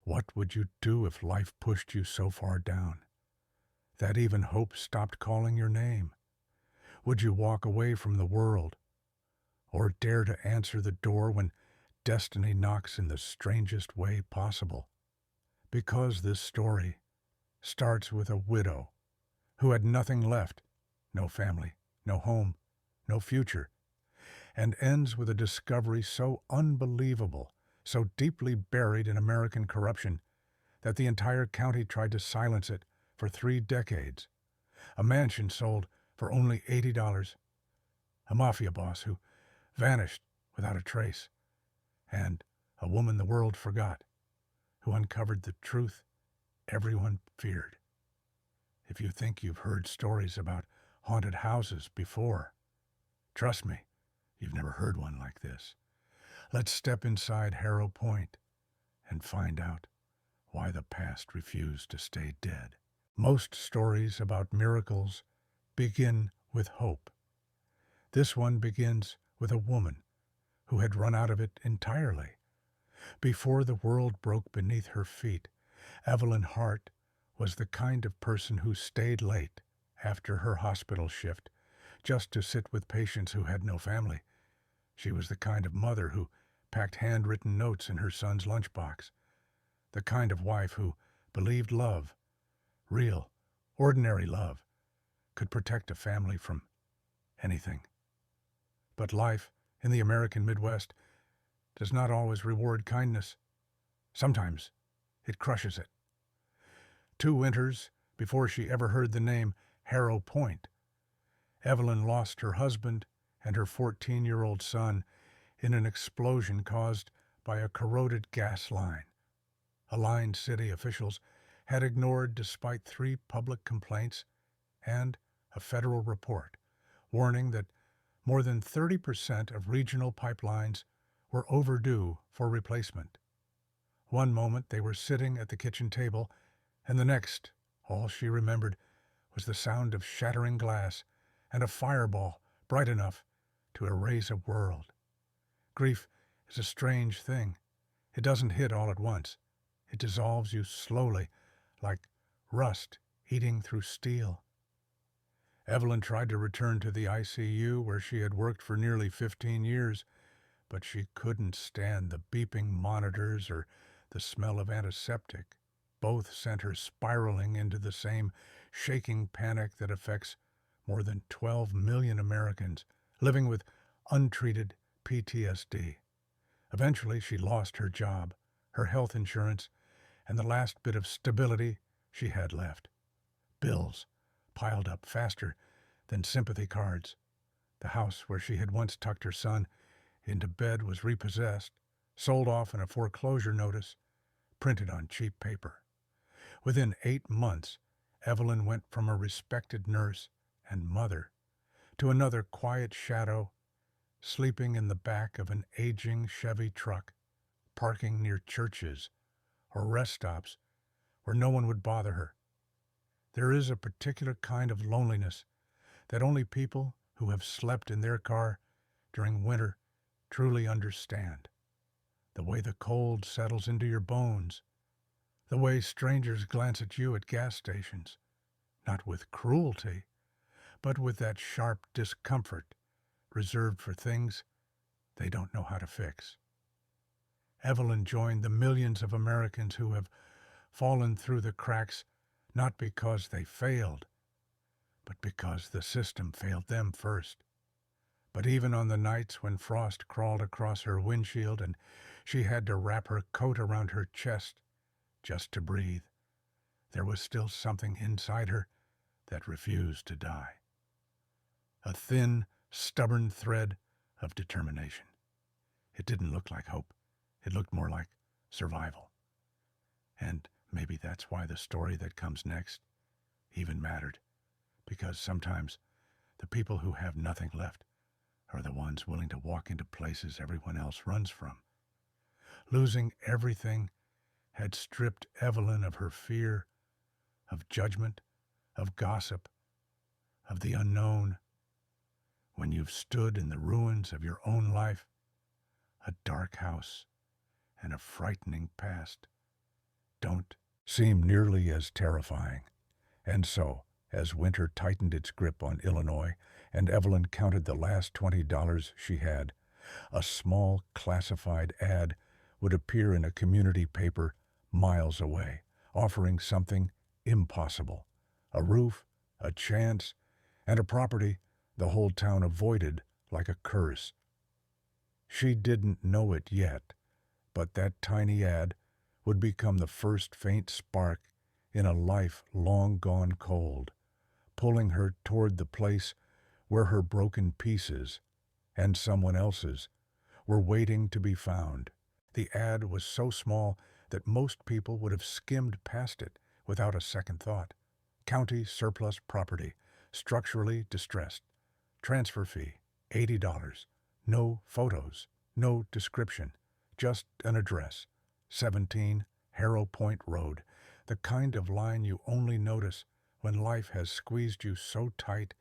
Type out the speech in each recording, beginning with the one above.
What would you do if life pushed you so far down that even hope stopped calling your name? Would you walk away from the world or dare to answer the door when destiny knocks in the strangest way possible? Because this story starts with a widow who had nothing left, no family, no home, no future, and ends with a discovery so unbelievable, so deeply buried in American corruption, that the entire county tried to silence it for 3 decades. A mansion sold for only $80, a mafia boss who vanished without a trace, and a woman the world forgot, who uncovered the truth everyone feared. If you think you've heard stories about haunted houses before, trust me, you've never heard one like this. Let's step inside Harrow Point and find out why the past refused to stay dead. Most stories about miracles begin with hope. This one begins with a woman who had run out of it entirely. Before the world broke beneath her feet, Evelyn Hart was the kind of person who stayed late after her hospital shift just to sit with patients who had no family. She was the kind of mother who packed handwritten notes in her son's lunchbox, the kind of wife who believed love, real, ordinary love, could protect a family from anything. But life in the American Midwest does not always reward kindness. Sometimes it crushes it. 2 winters before she ever heard the name Harrow Point, Evelyn lost her husband and her 14-year-old son in an explosion caused by a corroded gas line. A line city officials had ignored despite 3 public complaints and a federal report warning that more than 30% of regional pipelines were overdue for replacement. One moment they were sitting at the kitchen table, and the next, all she remembered was the sound of shattering glass and a fireball bright enough to erase a world. Grief is a strange thing. It doesn't hit all at once. It dissolves you slowly, like rust eating through steel. Evelyn tried to return to the ICU where she had worked for nearly 15 years, but she couldn't stand the beeping monitors or the smell of antiseptic. Both sent her spiraling into the same shaking panic that affects more than 12 million Americans living with untreated PTSD. Eventually, she lost her job, her health insurance, and the last bit of stability she had left. Bills piled up faster than sympathy cards. The house where she had once tucked her son into bed was repossessed, sold off in a foreclosure notice, printed on cheap paper. Within 8 months, Evelyn went from a respected nurse and mother to another quiet shadow, sleeping in the back of an aging Chevy truck, parking near churches or rest stops where no one would bother her. There is a particular kind of loneliness that only people who have slept in their car during winter truly understand. The way the cold settles into your bones, the way strangers glance at you at gas stations, not with cruelty, but with that sharp discomfort reserved for things they don't know how to fix. Evelyn joined the millions of Americans who have fallen through the cracks not because they failed, but because the system failed them first. But even on the nights when frost crawled across her windshield and she had to wrap her coat around her chest just to breathe, there was still something inside her that refused to die. A thin, stubborn thread of determination. It didn't look like hope. It looked more like survival. And maybe that's why the story that comes next even mattered, because sometimes the people who have nothing left are the ones willing to walk into places everyone else runs from. Losing everything had stripped Evelyn of her fear, of judgment, of gossip, of the unknown. When you've stood in the ruins of your own life, a dark house and a frightening past, don't seem nearly as terrifying. And so, as winter tightened its grip on Illinois and Evelyn counted the last $20 she had, a small classified ad would appear in a community paper miles away, offering something impossible: a roof, a chance, and a property the whole town avoided like a curse. She didn't know it yet, but that tiny ad would become the first faint spark in a life long gone cold, pulling her toward the place where her broken pieces, and someone else's, were waiting to be found. The ad was so small that most people would have skimmed past it without a second thought. County surplus property, structurally distressed. Transfer fee, $80. No photos, no description, just an address. 17 Harrow Point Road, the kind of line you only notice when life has squeezed you so tight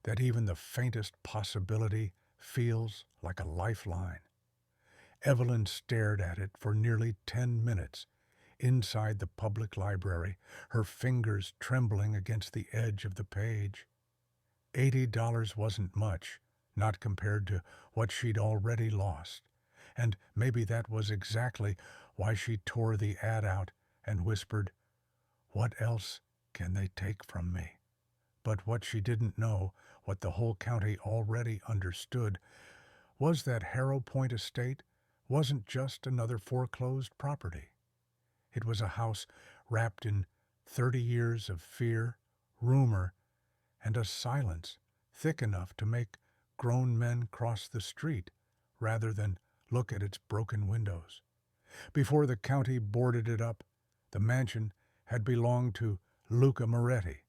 that even the faintest possibility feels like a lifeline. Evelyn stared at it for nearly 10 minutes, inside the public library, her fingers trembling against the edge of the page. $80 wasn't much, not compared to what she'd already lost, and maybe that was exactly why she tore the ad out and whispered, "What else can they take from me?" But what she didn't know, what the whole county already understood, was that Harrow Point Estate wasn't just another foreclosed property. It was a house wrapped in 30 years of fear, rumor, and a silence thick enough to make grown men cross the street rather than look at its broken windows. Before the county boarded it up, the mansion had belonged to Luca Moretti,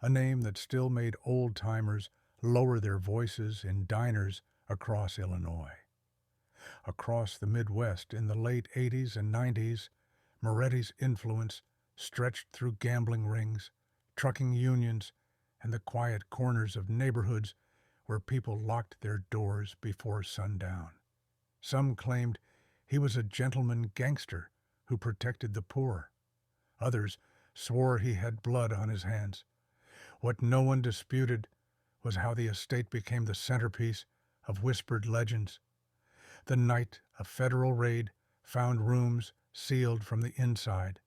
a name that still made old-timers lower their voices in diners across Illinois. Across the Midwest in the late 80s and 90s, Moretti's influence stretched through gambling rings, trucking unions, and the quiet corners of neighborhoods where people locked their doors before sundown. Some claimed he was a gentleman gangster who protected the poor. Others swore he had blood on his hands. What no one disputed was how the estate became the centerpiece of whispered legends. The night a federal raid found rooms sealed from the inside,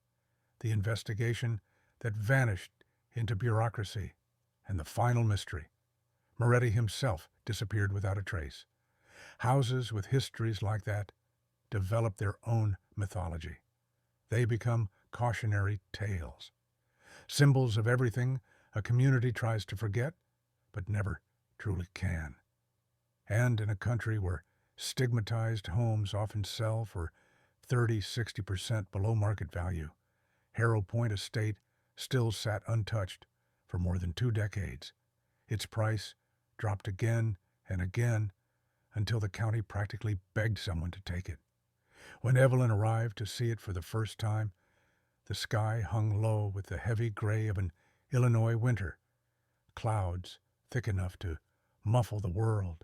the investigation that vanished into bureaucracy, and the final mystery: Moretti himself disappeared without a trace. Houses with histories like that develop their own mythology. They become cautionary tales, symbols of everything a community tries to forget, but never truly can. And in a country where stigmatized homes often sell for 30–60% below market value, Harrow Point Estate still sat untouched for more than 2 decades. Its price dropped again and again until the county practically begged someone to take it. When Evelyn arrived to see it for the first time, the sky hung low with the heavy gray of an Illinois winter, clouds thick enough to muffle the world.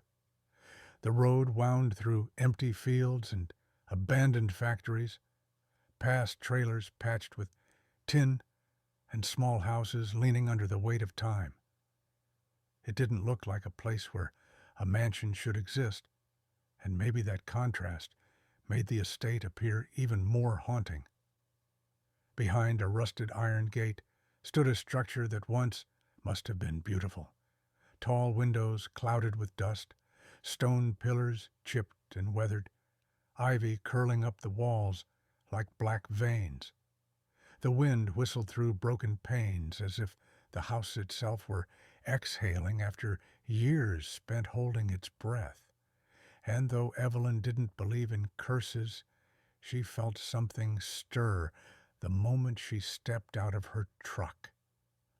The road wound through empty fields and abandoned factories, past trailers patched with tin and small houses leaning under the weight of time. It didn't look like a place where a mansion should exist, and maybe that contrast made the estate appear even more haunting. Behind a rusted iron gate stood a structure that once must have been beautiful. Tall windows clouded with dust, stone pillars chipped and weathered, ivy curling up the walls like black veins. The wind whistled through broken panes as if the house itself were exhaling after years spent holding its breath. And though Evelyn didn't believe in curses, she felt something stir the moment she stepped out of her truck.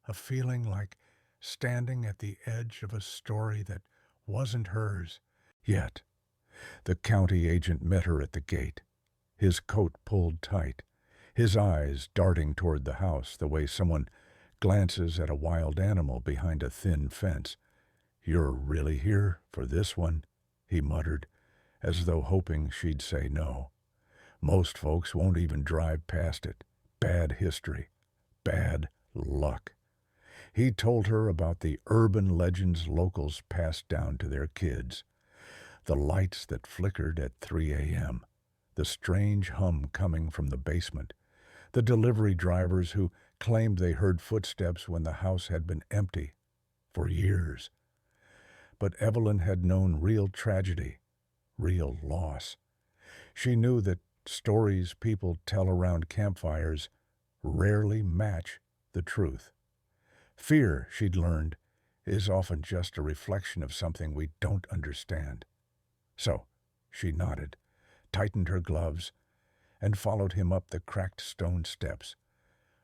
A feeling like standing at the edge of a story that wasn't hers. Yet, the county agent met her at the gate, his coat pulled tight, his eyes darting toward the house the way someone glances at a wild animal behind a thin fence. "You're really here for this one," he muttered, as though hoping she'd say no. "Most folks won't even drive past it." bad history, bad luck. He told her about the urban legends locals passed down to their kids, the lights that flickered at 3 a.m., the strange hum coming from the basement, the delivery drivers who claimed they heard footsteps when the house had been empty for years. But Evelyn had known real tragedy, real loss. She knew that stories people tell around campfires rarely match the truth. Fear, she'd learned, is often just a reflection of something we don't understand. So, she nodded, tightened her gloves, and followed him up the cracked stone steps,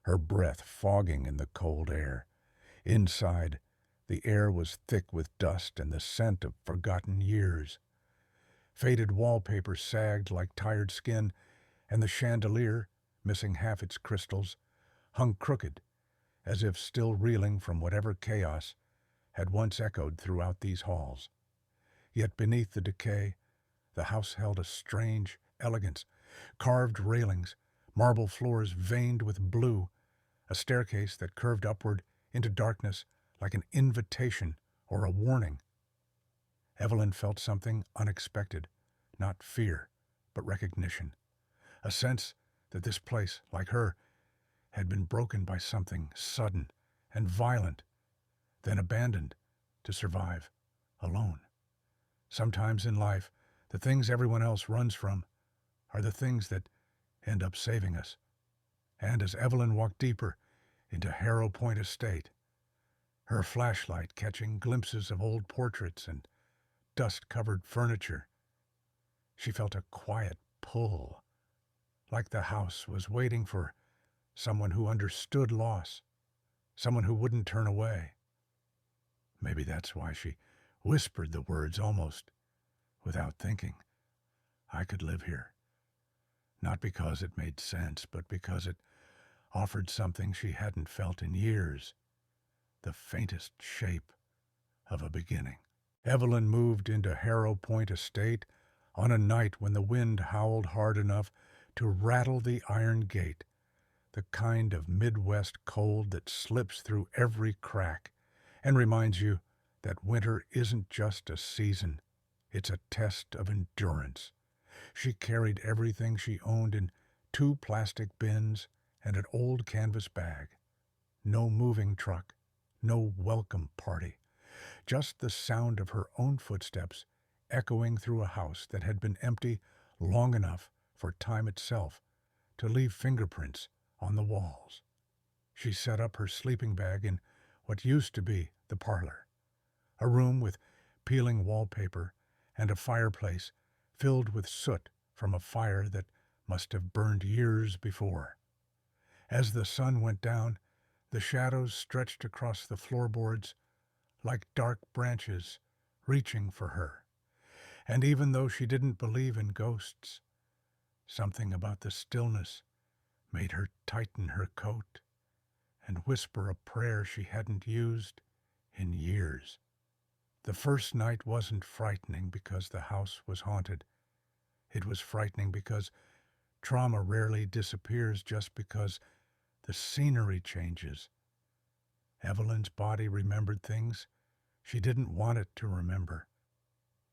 her breath fogging in the cold air. Inside, the air was thick with dust and the scent of forgotten years. Faded wallpaper sagged like tired skin, and the chandelier, missing half its crystals, hung crooked, as if still reeling from whatever chaos had once echoed throughout these halls. Yet beneath the decay, the house held a strange elegance: carved railings, marble floors veined with blue, a staircase that curved upward into darkness like an invitation or a warning. Evelyn felt something unexpected, not fear, but recognition, a sense that this place, like her, had been broken by something sudden and violent, then abandoned to survive alone. Sometimes in life, the things everyone else runs from are the things that end up saving us. And as Evelyn walked deeper into Harrow Point Estate, her flashlight catching glimpses of old portraits and dust-covered furniture, she felt a quiet pull, like the house was waiting for someone who understood loss, someone who wouldn't turn away. Maybe that's why she whispered the words almost without thinking. I could live here. Not because it made sense, but because it offered something she hadn't felt in years, the faintest shape of a beginning. Evelyn moved into Harrow Point Estate on a night when the wind howled hard enough to rattle the iron gate, the kind of Midwest cold that slips through every crack and reminds you that winter isn't just a season, it's a test of endurance. She carried everything she owned in 2 plastic bins and an old canvas bag. No moving truck, no welcome party, just the sound of her own footsteps echoing through a house that had been empty long enough for time itself to leave fingerprints on the walls. She set up her sleeping bag in what used to be the parlor, a room with peeling wallpaper and a fireplace filled with soot from a fire that must have burned years before. As the sun went down, the shadows stretched across the floorboards like dark branches reaching for her. And even though she didn't believe in ghosts, something about the stillness made her tighten her coat and whisper a prayer she hadn't used in years. The first night wasn't frightening because the house was haunted. It was frightening because trauma rarely disappears just because the scenery changes. Evelyn's body remembered things she didn't want it to remember.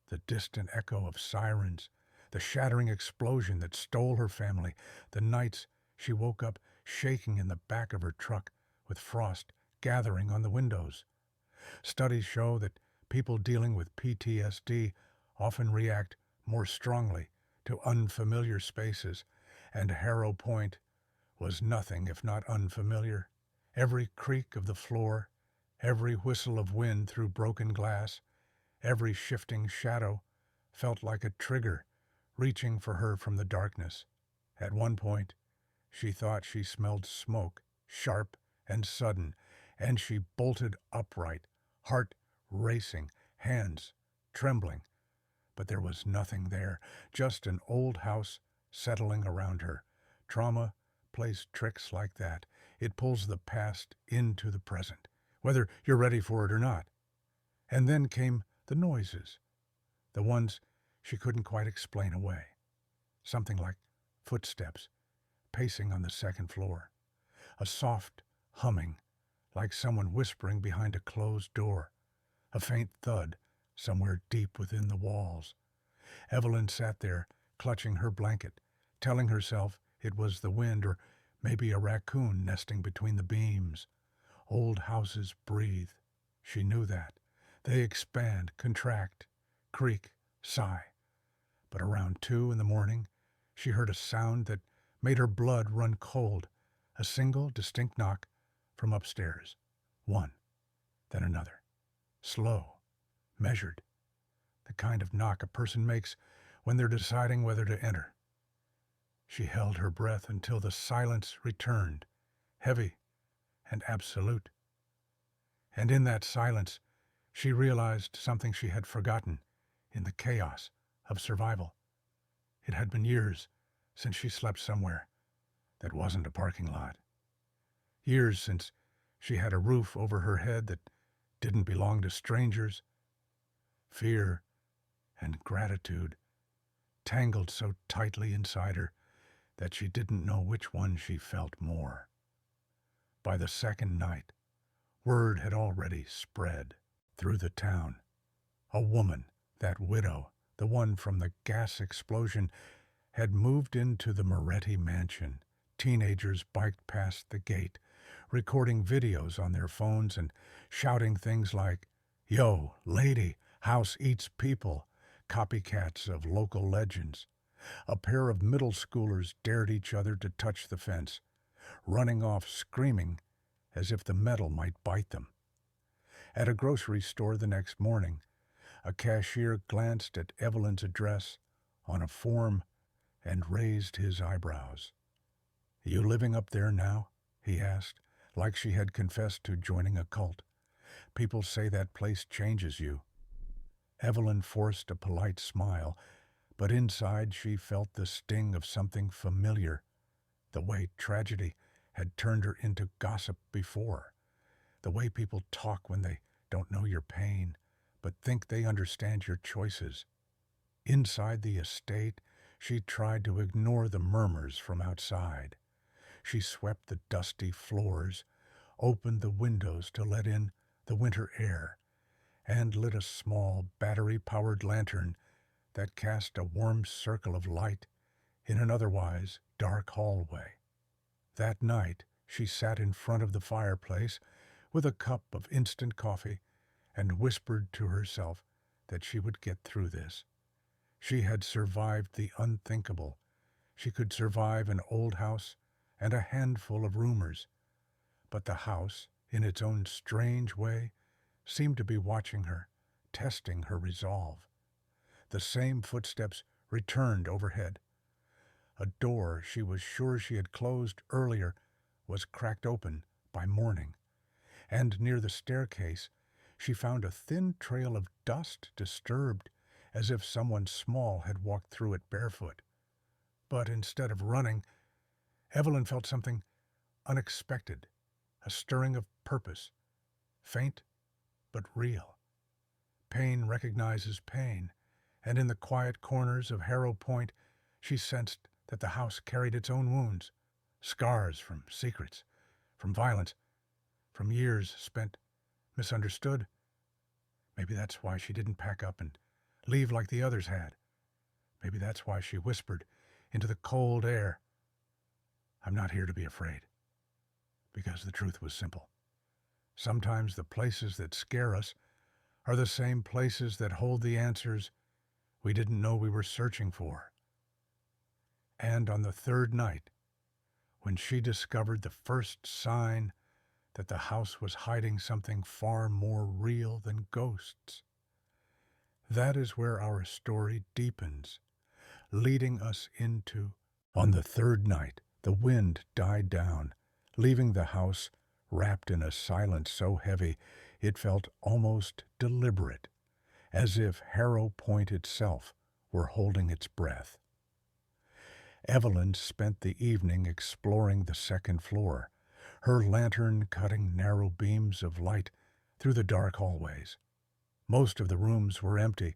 The distant echo of sirens, the shattering explosion that stole her family, the nights she woke up shaking in the back of her truck with frost gathering on the windows. Studies show that people dealing with PTSD often react more strongly to unfamiliar spaces, and Harrow Point was nothing if not unfamiliar. Every creak of the floor, every whistle of wind through broken glass, every shifting shadow felt like a trigger reaching for her from the darkness. At one point, she thought she smelled smoke, sharp and sudden, and she bolted upright, heart racing, hands trembling. But there was nothing there, just an old house settling around her. Trauma plays tricks like that. It pulls the past into the present, whether you're ready for it or not. And then came the noises, the ones she couldn't quite explain away. Something like footsteps pacing on the second floor, a soft humming like someone whispering behind a closed door, a faint thud somewhere deep within the walls. Evelyn sat there, clutching her blanket, telling herself it was the wind or maybe a raccoon nesting between the beams. Old houses breathe. She knew that. They expand, contract, creak, sigh. But around 2 in the morning, she heard a sound that made her blood run cold, a single distinct knock from upstairs. One, then another. Slow, measured. The kind of knock a person makes when they're deciding whether to enter. She held her breath until the silence returned, heavy and absolute. And in that silence, she realized something she had forgotten in the chaos of survival. It had been years since she slept somewhere that wasn't a parking lot. Years since she had a roof over her head that didn't belong to strangers. Fear and gratitude tangled so tightly inside her that she didn't know which one she felt more. By the second night, word had already spread through the town. A woman, that widow, the one from the gas explosion, had moved into the Moretti mansion. Teenagers biked past the gate, recording videos on their phones and shouting things like, "Yo, lady, house eats people," copycats of local legends. A pair of middle schoolers dared each other to touch the fence, running off screaming as if the metal might bite them. At a grocery store the next morning, a cashier glanced at Evelyn's address on a form and raised his eyebrows. "You living up there now?" he asked, like she had confessed to joining a cult. "People say that place changes you." Evelyn forced a polite smile, but inside she felt the sting of something familiar, the way tragedy had turned her into gossip before, the way people talk when they don't know your pain, but think they understand your choices. Inside the estate, she tried to ignore the murmurs from outside. She swept the dusty floors, opened the windows to let in the winter air, and lit a small battery-powered lantern that cast a warm circle of light in an otherwise dark hallway. That night, she sat in front of the fireplace with a cup of instant coffee and whispered to herself that she would get through this. She had survived the unthinkable. She could survive an old house and a handful of rumors. But the house, in its own strange way, seemed to be watching her, testing her resolve. The same footsteps returned overhead. A door she was sure she had closed earlier was cracked open by morning, and near the staircase she found a thin trail of dust disturbed, as if someone small had walked through it barefoot. But instead of running, Evelyn felt something unexpected, a stirring of purpose, faint but real. Pain recognizes pain, and in the quiet corners of Harrow Point she sensed that the house carried its own wounds, scars from secrets, from violence, from years spent misunderstood. Maybe that's why she didn't pack up and leave like the others had. Maybe that's why she whispered into the cold air, "I'm not here to be afraid." Because the truth was simple. Sometimes the places that scare us are the same places that hold the answers we didn't know we were searching for. And on the third night, when she discovered the first sign that the house was hiding something far more real than ghosts, that is where our story deepens, leading us into, on the third night, the wind died down, leaving the house wrapped in a silence so heavy it felt almost deliberate, as if Harrow Point itself were holding its breath. Evelyn spent the evening exploring the second floor, her lantern cutting narrow beams of light through the dark hallways. Most of the rooms were empty,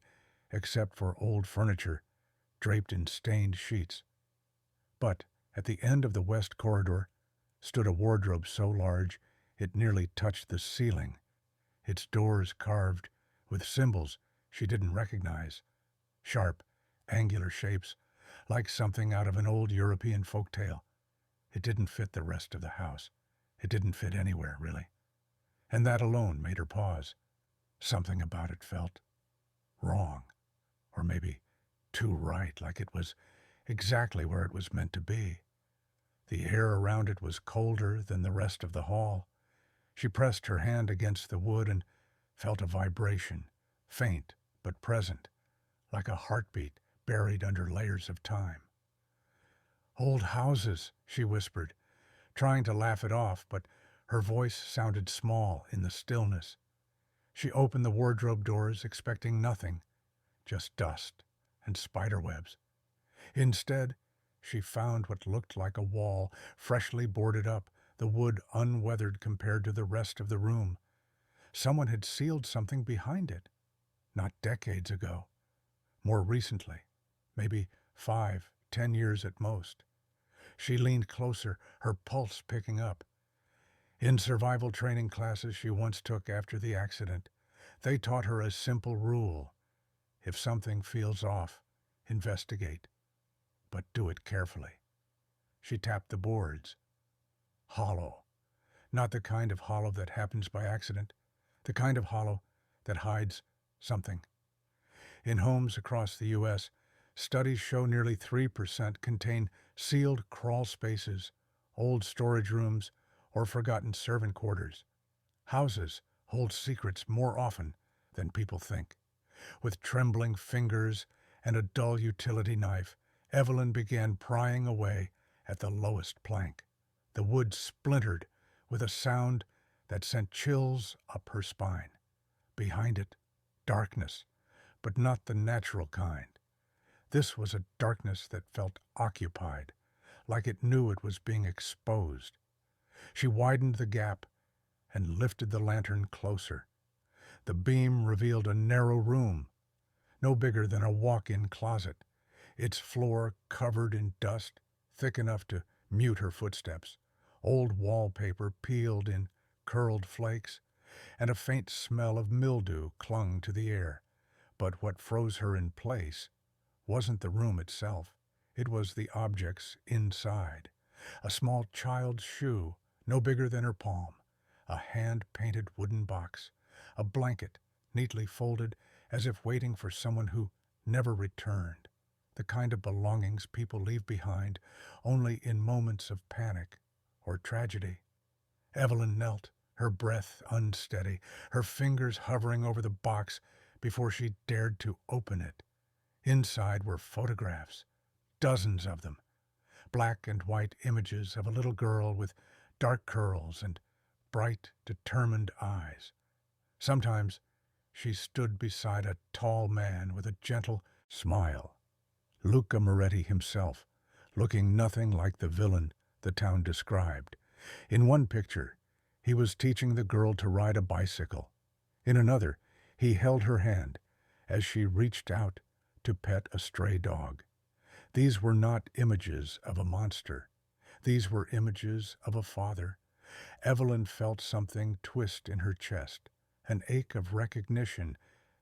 except for old furniture draped in stained sheets. But at the end of the west corridor stood a wardrobe so large it nearly touched the ceiling, its doors carved with symbols she didn't recognize, sharp, angular shapes, like something out of an old European folk tale. It didn't fit the rest of the house. It didn't fit anywhere, really. And that alone made her pause. Something about it felt wrong, or maybe too right, like it was exactly where it was meant to be. The air around it was colder than the rest of the hall. She pressed her hand against the wood and felt a vibration, faint but present, like a heartbeat buried under layers of time. "Old houses," she whispered, trying to laugh it off, but her voice sounded small in the stillness. She opened the wardrobe doors, expecting nothing, just dust and spiderwebs. Instead, she found what looked like a wall, freshly boarded up, the wood unweathered compared to the rest of the room. Someone had sealed something behind it. Not decades ago. More recently. Maybe 5, 10 years at most. She leaned closer, her pulse picking up. In survival training classes she once took after the accident, they taught her a simple rule. If something feels off, investigate, but do it carefully. She tapped the boards. Hollow. Not the kind of hollow that happens by accident, the kind of hollow that hides something. In homes across the U.S., studies show nearly 3% contain sealed crawl spaces, old storage rooms, or forgotten servant quarters. Houses hold secrets more often than people think. With trembling fingers and a dull utility knife, Evelyn began prying away at the lowest plank. The wood splintered with a sound that sent chills up her spine. Behind it, darkness, but not the natural kind. This was a darkness that felt occupied, like it knew it was being exposed. She widened the gap and lifted the lantern closer. The beam revealed a narrow room, no bigger than a walk-in closet, its floor covered in dust, thick enough to mute her footsteps, old wallpaper peeled in curled flakes, and a faint smell of mildew clung to the air. But what froze her in place wasn't the room itself. It was the objects inside. A small child's shoe, no bigger than her palm, a hand-painted wooden box, a blanket neatly folded as if waiting for someone who never returned, the kind of belongings people leave behind only in moments of panic or tragedy. Evelyn knelt, her breath unsteady, her fingers hovering over the box before she dared to open it. Inside were photographs, dozens of them, black and white images of a little girl with dark curls and bright, determined eyes. Sometimes she stood beside a tall man with a gentle smile, Luca Moretti himself, looking nothing like the villain the town described. In one picture, he was teaching the girl to ride a bicycle. In another, he held her hand as she reached out to pet a stray dog. These were not images of a monster. These were images of a father. Evelyn felt something twist in her chest, an ache of recognition,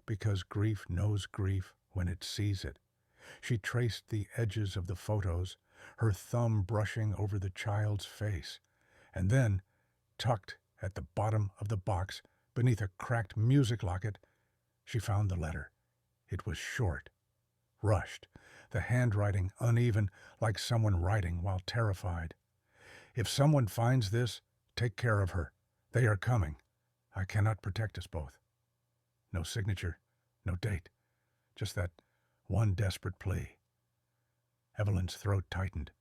because grief knows grief when it sees it. She traced the edges of the photos, her thumb brushing over the child's face, and then, tucked at the bottom of the box, beneath a cracked music locket, she found the letter. It was short, rushed, the handwriting uneven, like someone writing while terrified. "If someone finds this, take care of her. They are coming. I cannot protect us both." No signature, no date, just that one desperate plea. Evelyn's throat tightened.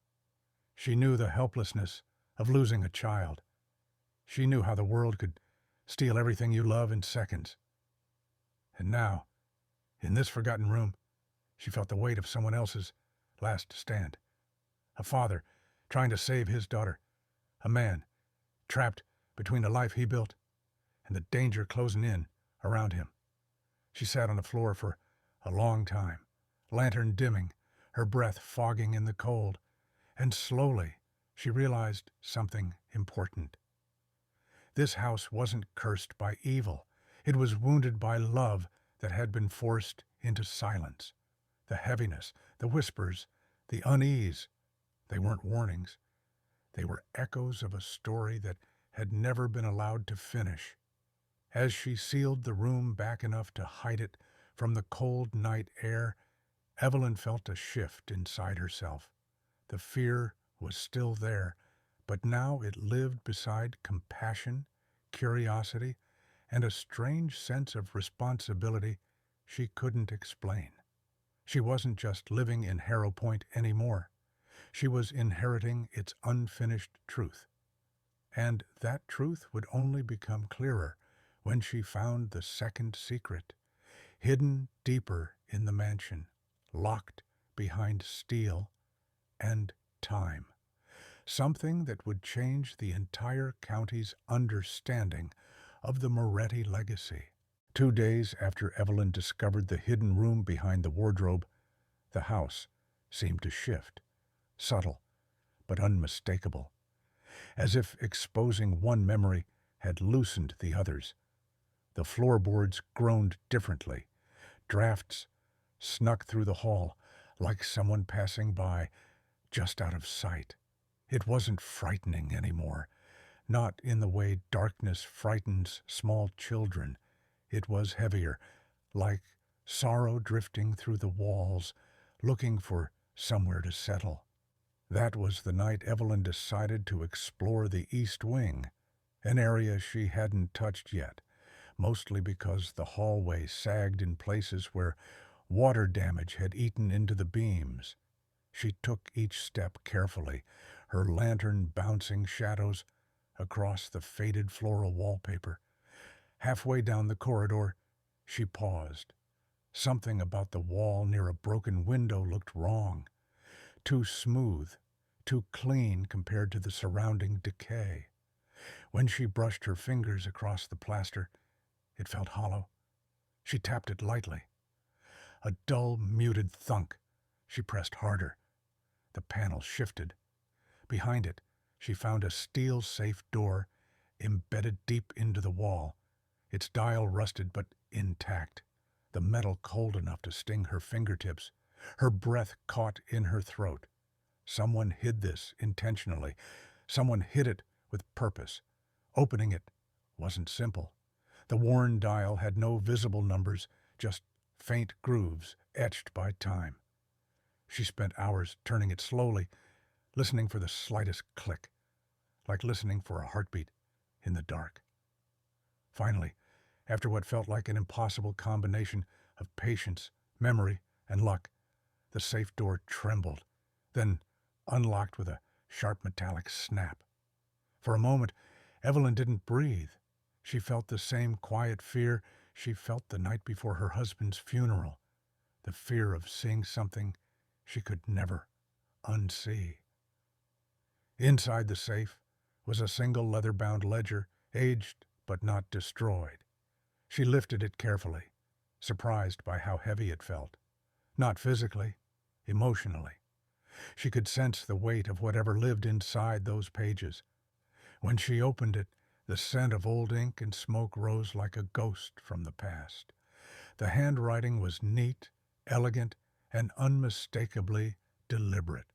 She knew the helplessness of losing a child. She knew how the world could steal everything you love in seconds. And now, in this forgotten room, she felt the weight of someone else's last stand. A father trying to save his daughter. A man trapped between the life he built and the danger closing in around him. She sat on the floor for a long time, lantern dimming, her breath fogging in the cold, and slowly, she realized something important. This house wasn't cursed by evil. It was wounded by love that had been forced into silence. The heaviness, the whispers, the unease, they weren't warnings. They were echoes of a story that had never been allowed to finish. As she sealed the room back enough to hide it from the cold night air, Evelyn felt a shift inside herself. The fear was still there, but now it lived beside compassion, curiosity, and a strange sense of responsibility she couldn't explain. She wasn't just living in Harrow Point anymore. She was inheriting its unfinished truth. And that truth would only become clearer when she found the second secret, hidden deeper in the mansion, locked behind steel and time. Something that would change the entire county's understanding of the Moretti legacy. 2 days after Evelyn discovered the hidden room behind the wardrobe, the house seemed to shift, subtle but unmistakable, as if exposing one memory had loosened the others. The floorboards groaned differently. Drafts snuck through the hall like someone passing by, just out of sight. It wasn't frightening anymore, not in the way darkness frightens small children. It was heavier, like sorrow drifting through the walls, looking for somewhere to settle. That was the night Evelyn decided to explore the East Wing, an area she hadn't touched yet, mostly because the hallway sagged in places where water damage had eaten into the beams. She took each step carefully, her lantern bouncing shadows across the faded floral wallpaper. Halfway down the corridor, she paused. Something about the wall near a broken window looked wrong. Too smooth, too clean compared to the surrounding decay. When she brushed her fingers across the plaster, it felt hollow. She tapped it lightly. A dull, muted thunk. She pressed harder. The panel shifted. Behind it, she found a steel-safe door embedded deep into the wall, its dial rusted but intact, the metal cold enough to sting her fingertips. Her breath caught in her throat. Someone hid this intentionally. Someone hid it with purpose. Opening it wasn't simple. The worn dial had no visible numbers, just faint grooves etched by time. She spent hours turning it slowly, listening for the slightest click, like listening for a heartbeat in the dark. Finally, after what felt like an impossible combination of patience, memory, and luck, the safe door trembled, then unlocked with a sharp metallic snap. For a moment, Evelyn didn't breathe. She felt the same quiet fear she felt the night before her husband's funeral, the fear of seeing something she could never unsee. Inside the safe was a single leather-bound ledger, aged but not destroyed. She lifted it carefully, surprised by how heavy it felt. Not physically, emotionally. She could sense the weight of whatever lived inside those pages. When she opened it, the scent of old ink and smoke rose like a ghost from the past. The handwriting was neat, elegant, and unmistakably deliberate.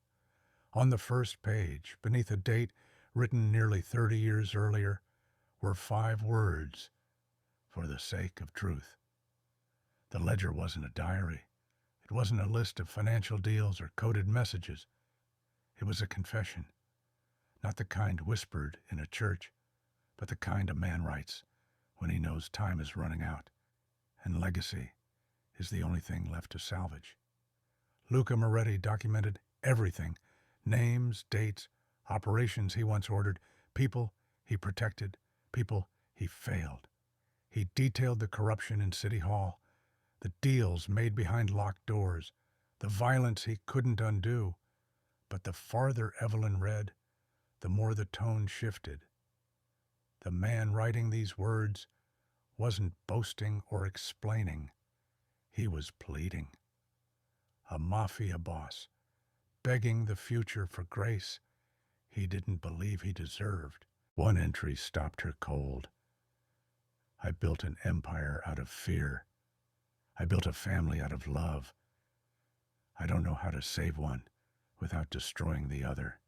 On the first page, beneath a date written nearly 30 years earlier, were 5 words: "For the sake of truth." The ledger wasn't a diary. It wasn't a list of financial deals or coded messages. It was a confession. Not the kind whispered in a church, but the kind a man writes when he knows time is running out, and legacy is the only thing left to salvage. Luca Moretti documented everything: names, dates, operations he once ordered, people he protected, people he failed. He detailed the corruption in City Hall, the deals made behind locked doors, the violence he couldn't undo. But the farther Evelyn read, the more the tone shifted. The man writing these words wasn't boasting or explaining. He was pleading. A mafia boss, begging the future for grace. he didn't believe he deserved. One entry stopped her cold. I built an empire out of fear. I built a family out of love. I don't know how to save one without destroying the other.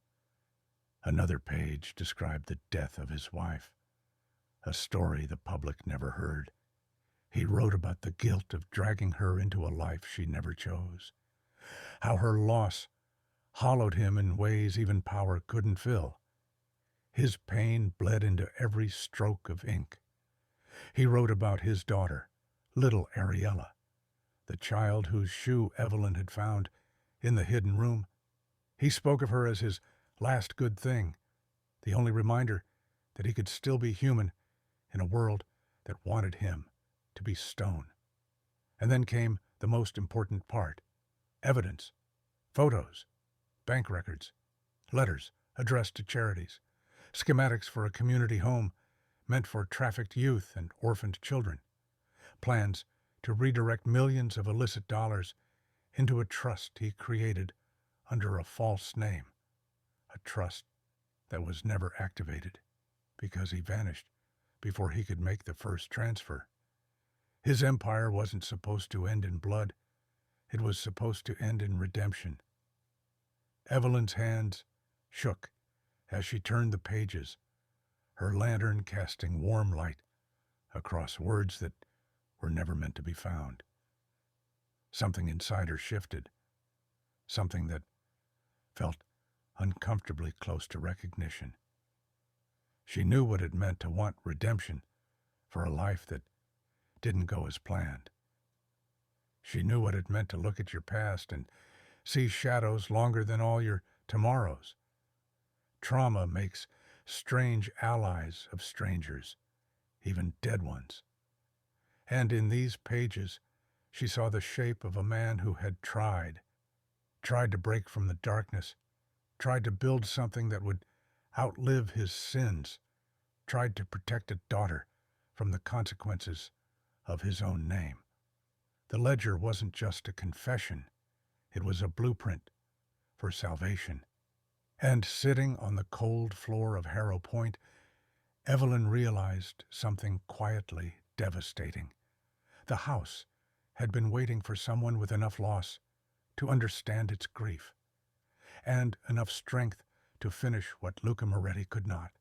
Another page described the death of his wife, a story the public never heard. He wrote about the guilt of dragging her into a life she never chose, how her loss hollowed him in ways even power couldn't fill. His pain bled into every stroke of ink. He wrote about his daughter, little Ariella, the child whose shoe Evelyn had found in the hidden room. He spoke of her as his last good thing, the only reminder that he could still be human in a world that wanted him to be stone. And then came the most important part: evidence, photos, bank records, letters addressed to charities, schematics for a community home meant for trafficked youth and orphaned children, plans to redirect millions of illicit dollars into a trust he created under a false name, a trust that was never activated because he vanished before he could make the first transfer. His empire wasn't supposed to end in blood. It was supposed to end in redemption. Evelyn's hands shook as she turned the pages, her lantern casting warm light across words that were never meant to be found. Something inside her shifted, something that felt uncomfortably close to recognition. She knew what it meant to want redemption for a life that didn't go as planned. She knew what it meant to look at your past and see shadows longer than all your tomorrows. Trauma makes strange allies of strangers, even dead ones. And in these pages, she saw the shape of a man who had tried to break from the darkness, tried to build something that would outlive his sins, tried to protect a daughter from the consequences of his own name. The ledger wasn't just a confession, it was a blueprint for salvation. And sitting on the cold floor of Harrow Point, Evelyn realized something quietly devastating. The house had been waiting for someone with enough loss to understand its grief, and enough strength to finish what Luca Moretti could not.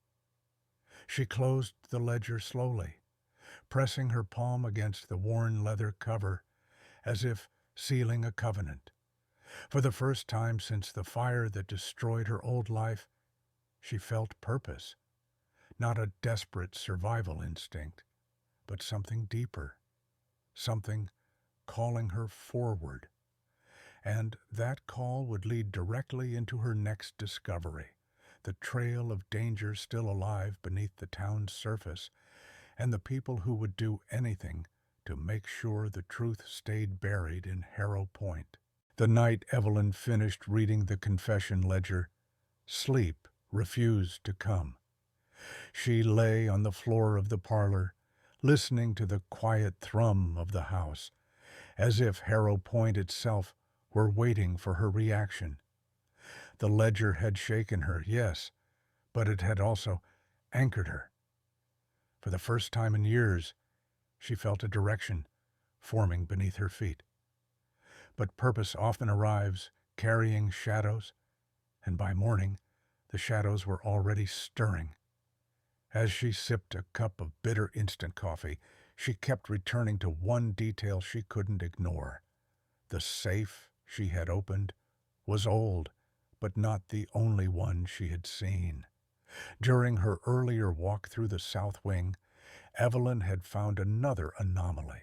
She closed the ledger slowly, pressing her palm against the worn leather cover as if sealing a covenant. For the first time since the fire that destroyed her old life, she felt purpose, not a desperate survival instinct, but something deeper, something calling her forward. And that call would lead directly into her next discovery, the trail of danger still alive beneath the town's surface, and the people who would do anything to make sure the truth stayed buried in Harrow Point. The night Evelyn finished reading the confession ledger, sleep refused to come. She lay on the floor of the parlor, listening to the quiet thrum of the house, as if Harrow Point itself were waiting for her reaction. The ledger had shaken her, yes, but it had also anchored her. For the first time in years, she felt a direction forming beneath her feet. But purpose often arrives carrying shadows, and by morning, the shadows were already stirring. As she sipped a cup of bitter instant coffee, she kept returning to one detail she couldn't ignore. The safe she had opened was old, but not the only one she had seen. During her earlier walk through the south wing, Evelyn had found another anomaly,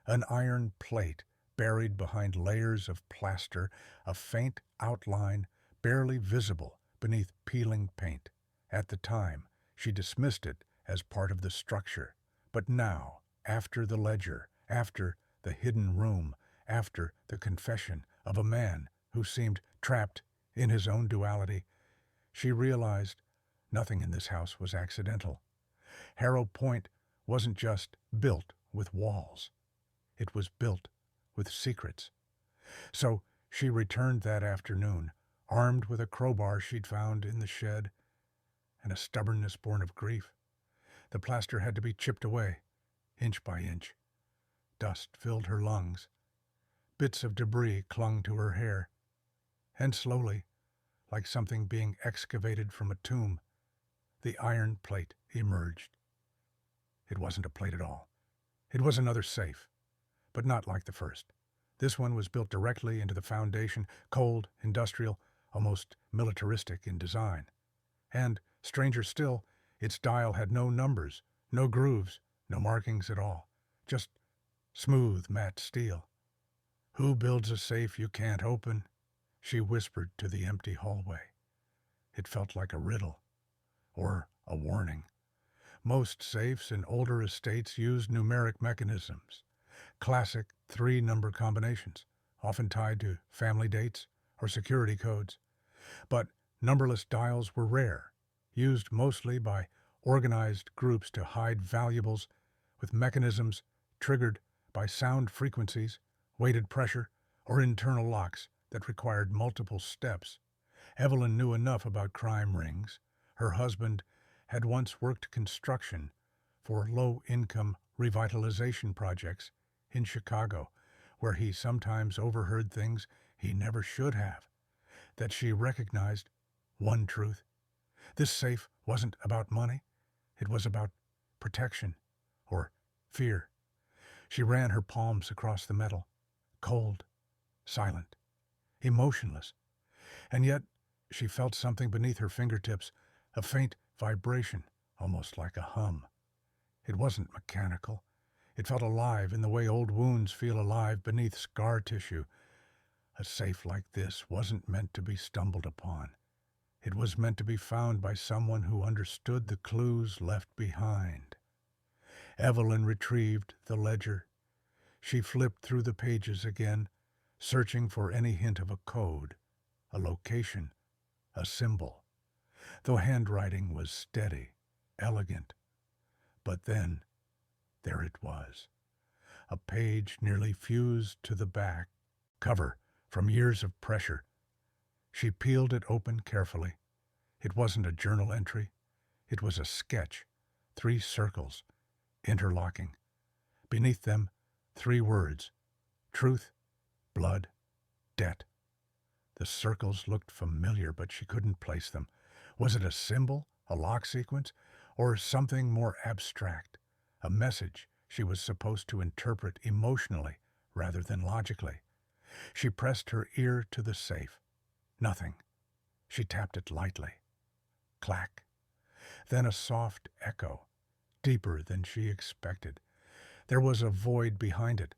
an iron plate buried behind layers of plaster, a faint outline barely visible beneath peeling paint. At the time, she dismissed it as part of the structure, but now, after the ledger, after the hidden room, after the confession of a man who seemed trapped in his own duality, she realized nothing in this house was accidental. Harrow Point wasn't just built with walls. It was built with secrets. So she returned that afternoon, armed with a crowbar she'd found in the shed, and a stubbornness born of grief. The plaster had to be chipped away, inch by inch. Dust filled her lungs. Bits of debris clung to her hair. And slowly, like something being excavated from a tomb, the iron plate emerged. It wasn't a plate at all. It was another safe, but not like the first. This one was built directly into the foundation, cold, industrial, almost militaristic in design. And, stranger still, its dial had no numbers, no grooves, no markings at all. Just smooth matte steel. "Who builds a safe you can't open?" she whispered to the empty hallway. It felt like a riddle, or a warning. Most safes in older estates used numeric mechanisms, classic 3-number combinations, often tied to family dates or security codes. But numberless dials were rare, used mostly by organized groups to hide valuables, with mechanisms triggered by sound frequencies, weighted pressure, or internal locks that required multiple steps. Evelyn knew enough about crime rings. Her husband had once worked construction for low-income revitalization projects in Chicago, where he sometimes overheard things he never should have. That she recognized one truth. This safe wasn't about money. It was about protection, or fear. She ran her palms across the metal, cold, silent, emotionless. And yet she felt something beneath her fingertips, a faint vibration, almost like a hum. It wasn't mechanical. It felt alive in the way old wounds feel alive beneath scar tissue. A safe like this wasn't meant to be stumbled upon. It was meant to be found by someone who understood the clues left behind. Evelyn retrieved the ledger. She flipped through the pages again, searching for any hint of a code, a location, a symbol. The handwriting was steady, elegant. But then, there it was. A page nearly fused to the back, cover from years of pressure. She peeled it open carefully. It wasn't a journal entry. It was a sketch, 3 circles, interlocking. Beneath them, 3 words: truth, blood, debt. The circles looked familiar, but she couldn't place them. Was it a symbol, a lock sequence, or something more abstract? A message she was supposed to interpret emotionally rather than logically. She pressed her ear to the safe. Nothing. She tapped it lightly. Clack. Then a soft echo, deeper than she expected. There was a void behind it,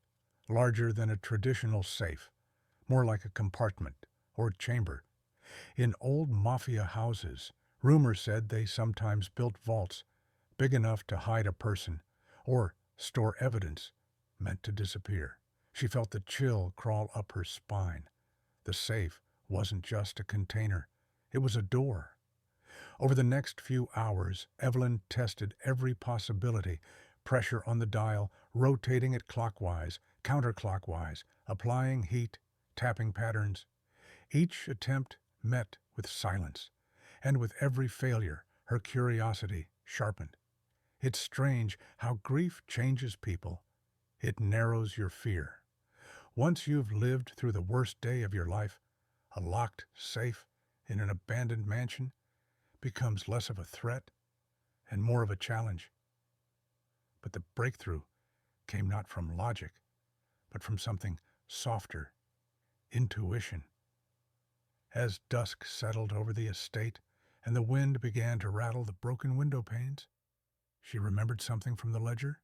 larger than a traditional safe, more like a compartment or chamber. In old Mafia houses, rumor said they sometimes built vaults big enough to hide a person or store evidence meant to disappear. She felt the chill crawl up her spine. The safe wasn't just a container. It was a door. Over the next few hours, Evelyn tested every possibility, pressure on the dial, rotating it clockwise, counterclockwise, applying heat, tapping patterns. Each attempt met with silence, and with every failure, her curiosity sharpened. It's strange how grief changes people. It narrows your fear. Once you've lived through the worst day of your life, a locked safe in an abandoned mansion becomes less of a threat and more of a challenge. But the breakthrough came not from logic, but from something softer, intuition. As dusk settled over the estate and the wind began to rattle the broken window panes, she remembered something from the ledger.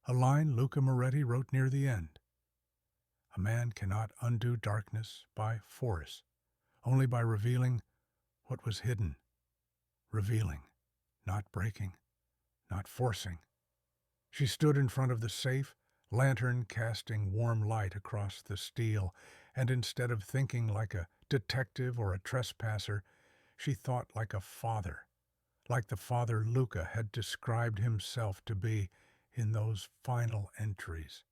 A line Luca Moretti wrote near the end. A man cannot undo darkness by force, only by revealing what was hidden. Revealing, not breaking, not forcing. She stood in front of the safe, lantern casting warm light across the steel, and instead of thinking like a detective or a trespasser, she thought like a father, like the father Luca had described himself to be in those final entries.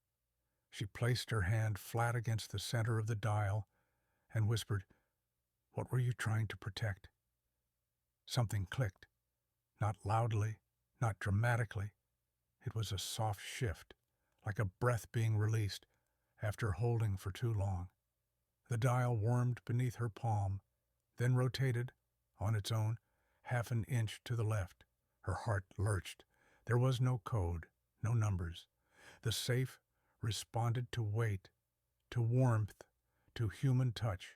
She placed her hand flat against the center of the dial and whispered, "What were you trying to protect?" Something clicked. Not loudly, not dramatically. It was a soft shift, like a breath being released after holding for too long. The dial warmed beneath her palm, then rotated, on its own, half an inch to the left. Her heart lurched. There was no code, no numbers. The safe responded to weight, to warmth, to human touch.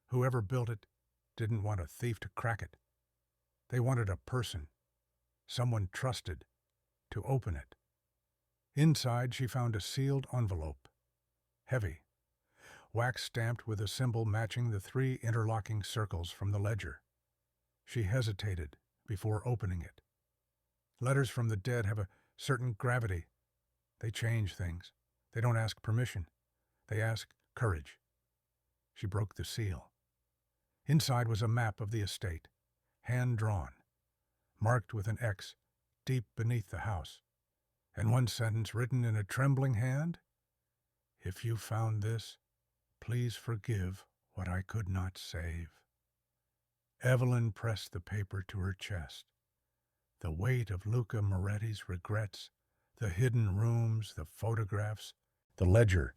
Whoever built it didn't want a thief to crack it. They wanted a person, someone trusted, to open it. Inside she found a sealed envelope, heavy, wax stamped with a symbol matching the 3 interlocking circles from the ledger. She hesitated before opening it. Letters from the dead have a certain gravity. They change things. They don't ask permission. They ask courage. She broke the seal. Inside was a map of the estate, hand-drawn, marked with an X deep beneath the house, and one sentence written in a trembling hand: "If you found this, please forgive what I could not save." Evelyn pressed the paper to her chest. The weight of Luca Moretti's regrets, the hidden rooms, the photographs, the ledger,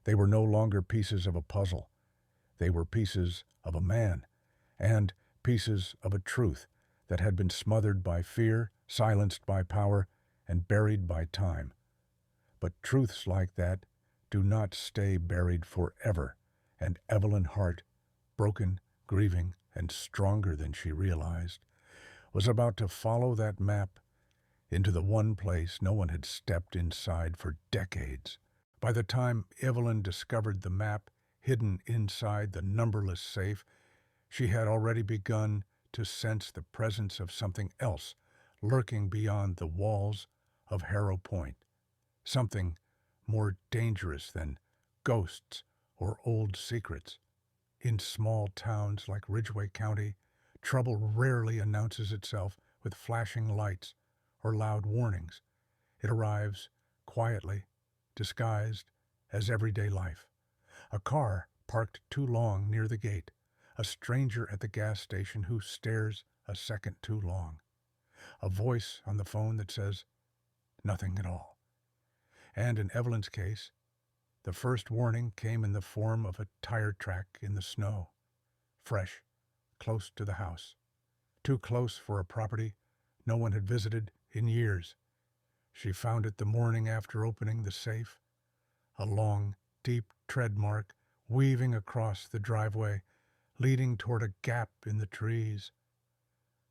they were no longer pieces of a puzzle. They were pieces of a man, and pieces of a truth that had been smothered by fear, silenced by power, and buried by time. But truths like that do not stay buried forever, and Evelyn Hart, broken, grieving, and stronger than she realized, was about to follow that map into the one place no one had stepped inside for decades. By the time Evelyn discovered the map hidden inside the numberless safe, she had already begun to sense the presence of something else lurking beyond the walls of Harrow Point, something more dangerous than ghosts or old secrets. In small towns like Ridgway County, trouble rarely announces itself with flashing lights or loud warnings. It arrives quietly, disguised as everyday life. A car parked too long near the gate, a stranger at the gas station who stares a second too long, a voice on the phone that says nothing at all. And in Evelyn's case, the first warning came in the form of a tire track in the snow, fresh, close to the house, too close for a property no one had visited in years. She found it the morning after opening the safe, a long, deep tread mark weaving across the driveway, leading toward a gap in the trees.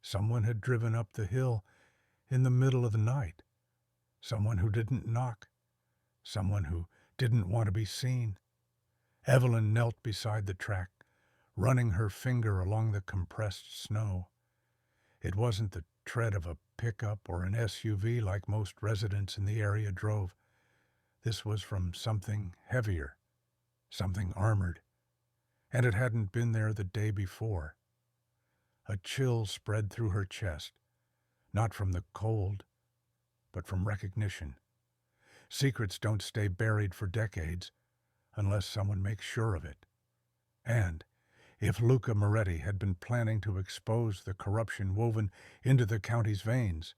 Someone had driven up the hill in the middle of the night. Someone who didn't knock. Someone who didn't want to be seen. Evelyn knelt beside the track, running her finger along the compressed snow. It wasn't the tread of a pickup or an SUV like most residents in the area drove. This was from something heavier, something armored, and it hadn't been there the day before. A chill spread through her chest, not from the cold, but from recognition. Secrets don't stay buried for decades unless someone makes sure of it. And if Luca Moretti had been planning to expose the corruption woven into the county's veins,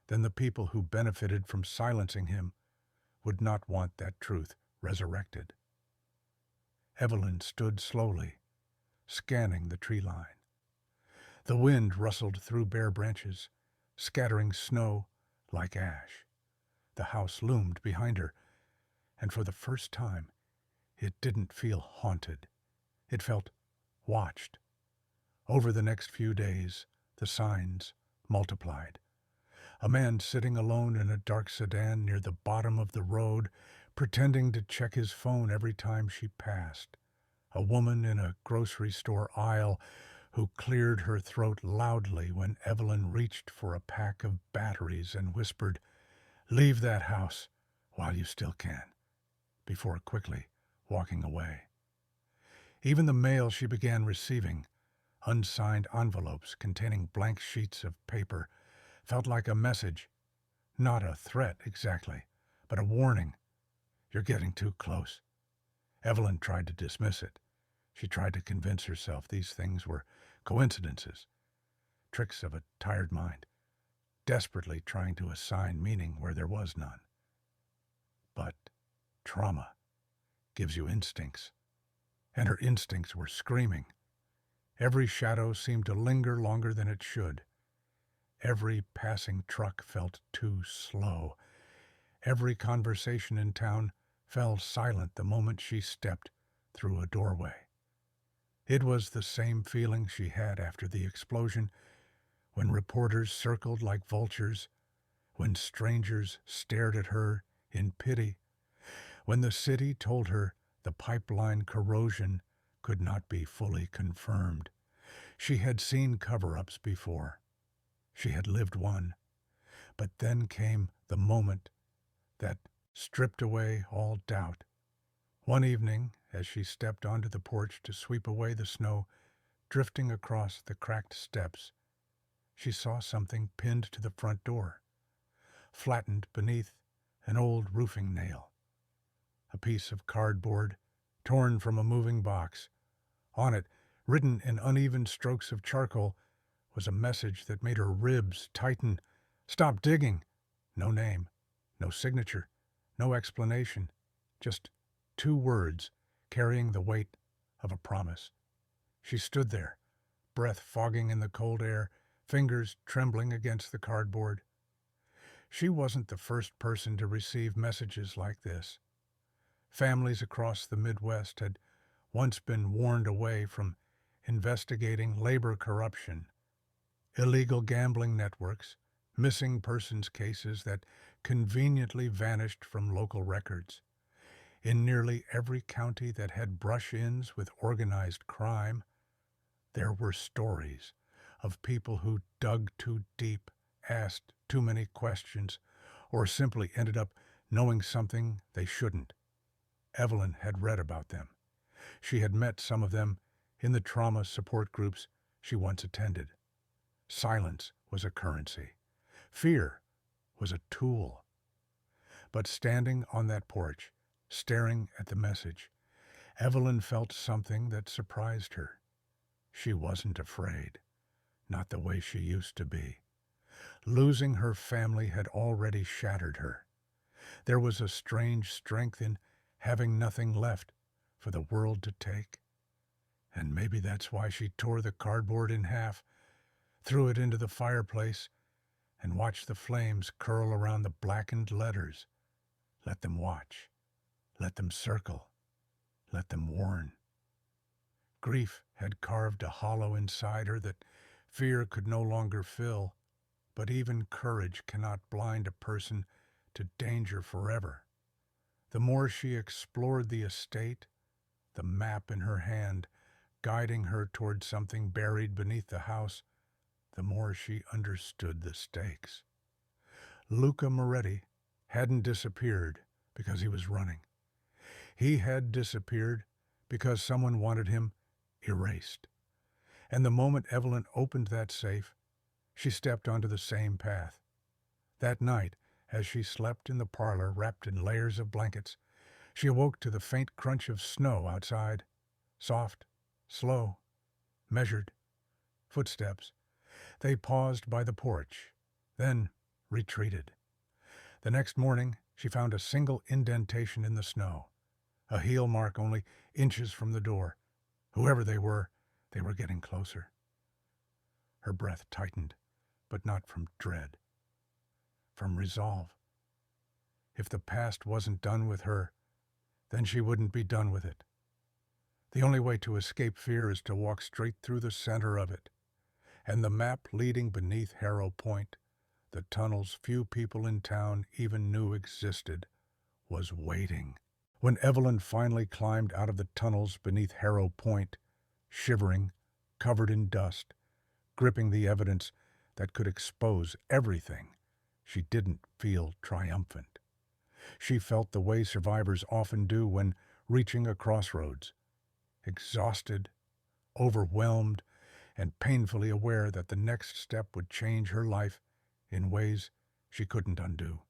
then the people who benefited from silencing him would not want that truth resurrected. Evelyn stood slowly, scanning the tree line. The wind rustled through bare branches, scattering snow like ash. The house loomed behind her, and for the first time, it didn't feel haunted. It felt watched. Over the next few days, the signs multiplied. A man sitting alone in a dark sedan near the bottom of the road, pretending to check his phone every time she passed. A woman in a grocery store aisle who cleared her throat loudly when Evelyn reached for a pack of batteries and whispered, "Leave that house while you still can," before quickly walking away. Even the mail she began receiving, unsigned envelopes containing blank sheets of paper, felt like a message, not a threat exactly, but a warning. You're getting too close. Evelyn tried to dismiss it. She tried to convince herself these things were coincidences, tricks of a tired mind. desperately trying to assign meaning where there was none. But trauma gives you instincts, and her instincts were screaming. Every shadow seemed to linger longer than it should. Every passing truck felt too slow. Every conversation in town fell silent the moment she stepped through a doorway. It was the same feeling she had after the explosion, when reporters circled like vultures, when strangers stared at her in pity, when the city told her the pipeline corrosion could not be fully confirmed. She had seen cover-ups before. She had lived one. But then came the moment that stripped away all doubt. One evening, as she stepped onto the porch to sweep away the snow drifting across the cracked steps, she saw something pinned to the front door, flattened beneath an old roofing nail. A piece of cardboard, torn from a moving box. On it, written in uneven strokes of charcoal, was a message that made her ribs tighten. "Stop digging." No name, no signature, no explanation, just 2 words carrying the weight of a promise. She stood there, breath fogging in the cold air, fingers trembling against the cardboard. She wasn't the first person to receive messages like this. Families across the Midwest had once been warned away from investigating labor corruption, illegal gambling networks, missing persons cases that conveniently vanished from local records. In nearly every county that had brush-ins with organized crime, there were stories of people who dug too deep, asked too many questions, or simply ended up knowing something they shouldn't. Evelyn had read about them. She had met some of them in the trauma support groups she once attended. Silence was a currency. Fear was a tool. But standing on that porch, staring at the message, Evelyn felt something that surprised her. She wasn't afraid, not the way she used to be. Losing her family had already shattered her. There was a strange strength in having nothing left for the world to take. And maybe that's why she tore the cardboard in half, threw it into the fireplace, and watched the flames curl around the blackened letters. Let them watch. Let them circle. Let them warn. Grief had carved a hollow inside her that fear could no longer fill, but even courage cannot blind a person to danger forever. The more she explored the estate, the map in her hand, guiding her toward something buried beneath the house, the more she understood the stakes. Luca Moretti hadn't disappeared because he was running. He had disappeared because someone wanted him erased. And the moment Evelyn opened that safe, she stepped onto the same path. That night, as she slept in the parlor wrapped in layers of blankets, she awoke to the faint crunch of snow outside. Soft, slow, measured footsteps. They paused by the porch, then retreated. The next morning, she found a single indentation in the snow, a heel mark only inches from the door. Whoever they were getting closer. Her breath tightened, but not from dread, from resolve. If the past wasn't done with her, then she wouldn't be done with it. The only way to escape fear is to walk straight through the center of it. And the map leading beneath Harrow Point, the tunnels few people in town even knew existed, was waiting. When Evelyn finally climbed out of the tunnels beneath Harrow Point, shivering, covered in dust, gripping the evidence that could expose everything, she didn't feel triumphant. She felt the way survivors often do when reaching a crossroads, exhausted, overwhelmed, and painfully aware that the next step would change her life in ways she couldn't undo.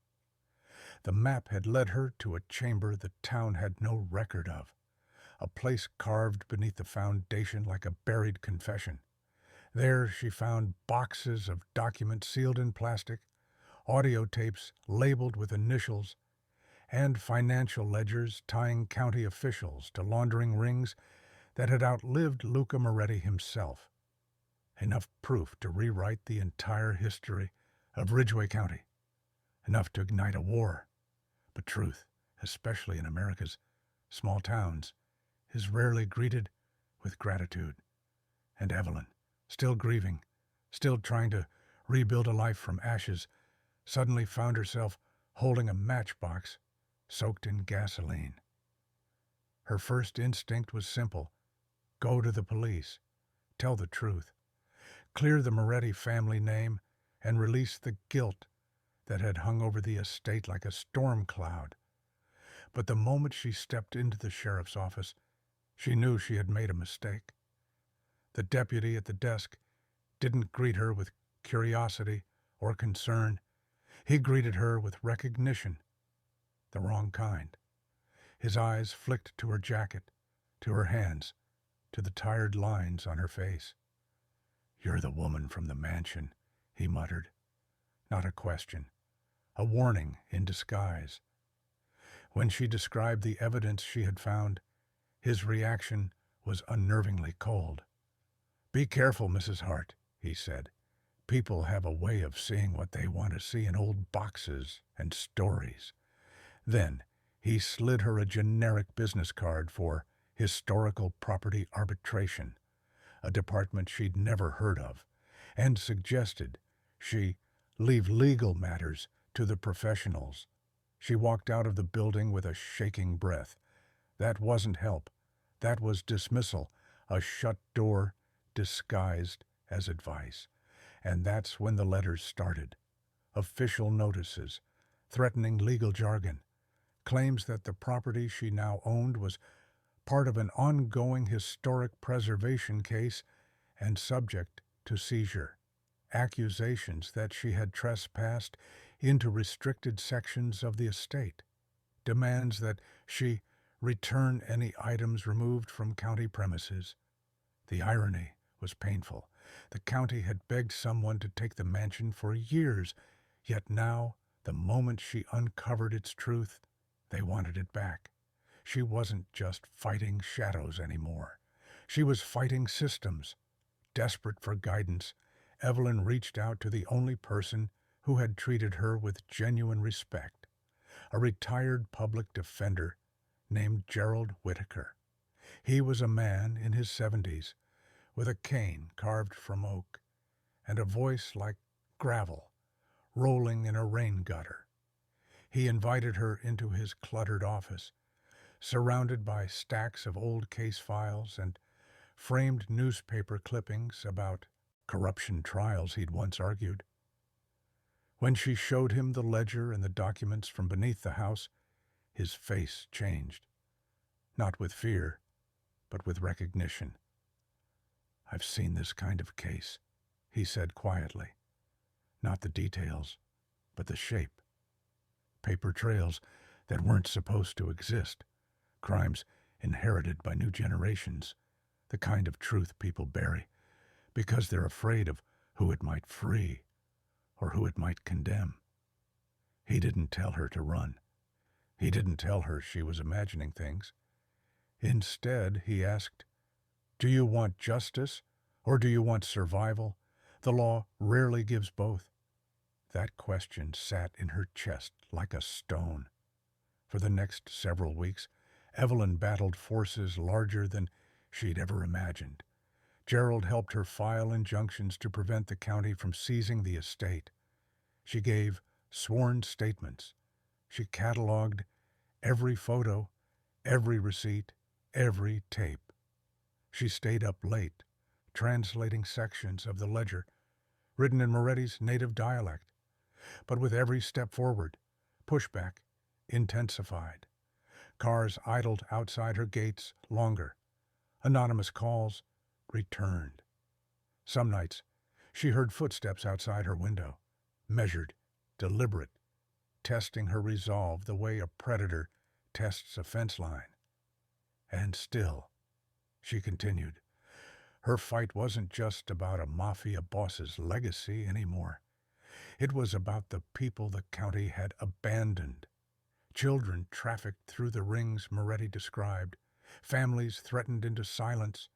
The map had led her to a chamber the town had no record of, a place carved beneath the foundation like a buried confession. There she found boxes of documents sealed in plastic, audio tapes labeled with initials, and financial ledgers tying county officials to laundering rings that had outlived Luca Moretti himself. Enough proof to rewrite the entire history of Ridgway County. Enough to ignite a war. But truth, especially in America's small towns, is rarely greeted with gratitude. And Evelyn, still grieving, still trying to rebuild a life from ashes, suddenly found herself holding a matchbox soaked in gasoline. Her first instinct was simple: go to the police, tell the truth, clear the Moretti family name, and release the guilt that had hung over the estate like a storm cloud. But the moment she stepped into the sheriff's office, she knew she had made a mistake. The deputy at the desk didn't greet her with curiosity or concern. He greeted her with recognition, the wrong kind. His eyes flicked to her jacket, to her hands, to the tired lines on her face. "You're the woman from the mansion," he muttered. Not a question, a warning in disguise. When she described the evidence she had found, his reaction was unnervingly cold. "Be careful, Mrs. Hart," he said. "People have a way of seeing what they want to see in old boxes and stories." Then he slid her a generic business card for Historical Property Arbitration, a department she'd never heard of, and suggested she leave legal matters to the professionals. She walked out of the building with a shaking breath. That wasn't help. That was dismissal, a shut door disguised as advice. And that's when the letters started. Official notices, threatening legal jargon, claims that the property she now owned was part of an ongoing historic preservation case and subject to seizure, accusations that she had trespassed into restricted sections of the estate, demands that she return any items removed from county premises. The irony was painful. The county had begged someone to take the mansion for years, yet now, the moment she uncovered its truth, they wanted it back. She wasn't just fighting shadows anymore. She was fighting systems. Desperate for guidance, Evelyn reached out to the only person who had treated her with genuine respect, a retired public defender named Gerald Whitaker. He was a man in his 70s, with a cane carved from oak, and a voice like gravel rolling in a rain gutter. He invited her into his cluttered office, surrounded by stacks of old case files and framed newspaper clippings about corruption trials he'd once argued. When she showed him the ledger and the documents from beneath the house, his face changed. Not with fear, but with recognition. "I've seen this kind of case," he said quietly. Not the details, but the shape. Paper trails that weren't supposed to exist. Crimes inherited by new generations. The kind of truth people bury because they're afraid of who it might free or who it might condemn. He didn't tell her to run. He didn't tell her she was imagining things. Instead, he asked, "Do you want justice or do you want survival? The law rarely gives both." That question sat in her chest like a stone. For the next several weeks, Evelyn battled forces larger than she'd ever imagined. Gerald helped her file injunctions to prevent the county from seizing the estate. She gave sworn statements. She cataloged every photo, every receipt, every tape. She stayed up late, translating sections of the ledger, written in Moretti's native dialect. But with every step forward, pushback intensified. Cars idled outside her gates longer. Anonymous calls returned. Some nights, she heard footsteps outside her window, measured, deliberate, testing her resolve the way a predator tests a fence line. And still, she continued. Her fight wasn't just about a mafia boss's legacy anymore. It was about the people the county had abandoned. Children trafficked through the rings Moretti described, families threatened into silence,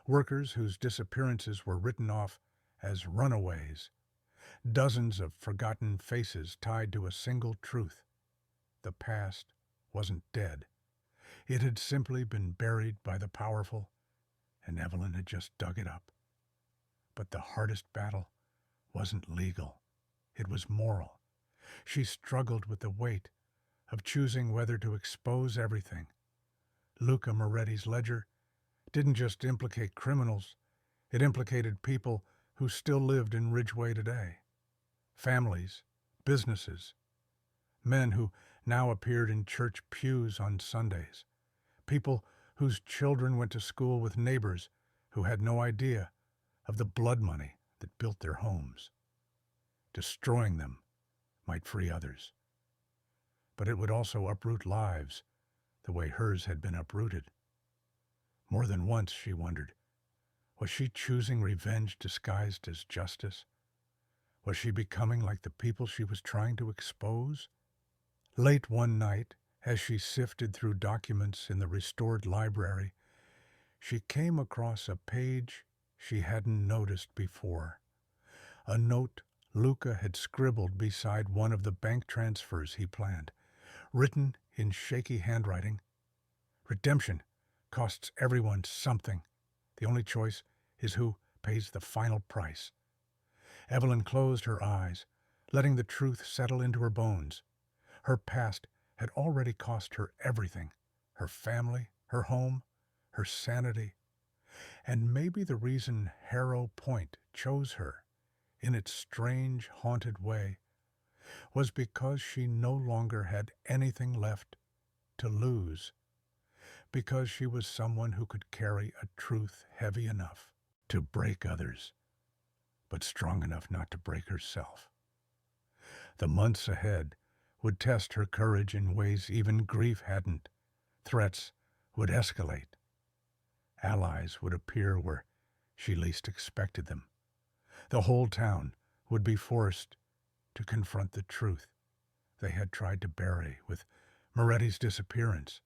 workers whose disappearances were written off as runaways, dozens of forgotten faces tied to a single truth. The past wasn't dead. It had simply been buried by the powerful, and Evelyn had just dug it up. But the hardest battle wasn't legal. It was moral. She struggled with the weight of choosing whether to expose everything. Luca Moretti's ledger didn't just implicate criminals, it implicated people who still lived in Ridgeway today. Families, businesses, men who now appeared in church pews on Sundays, people whose children went to school with neighbors who had no idea of the blood money that built their homes. Destroying them might free others, but it would also uproot lives the way hers had been uprooted. More than once she wondered, was she choosing revenge disguised as justice? Was she becoming like the people she was trying to expose? Late one night, as she sifted through documents in the restored library, she came across a page she hadn't noticed before. A note Luca had scribbled beside one of the bank transfers he planned, written in shaky handwriting. Redemption costs everyone something. The only choice is who pays the final price. Evelyn closed her eyes, letting the truth settle into her bones. Her past had already cost her everything, her family, her home, her sanity. And maybe the reason Harrow Point chose her, in its strange, haunted way, was because she no longer had anything left to lose, because she was someone who could carry a truth heavy enough to break others, but strong enough not to break herself. The months ahead would test her courage in ways even grief hadn't. Threats would escalate. Allies would appear where she least expected them. The whole town would be forced to confront the truth they had tried to bury with Moretti's disappearance.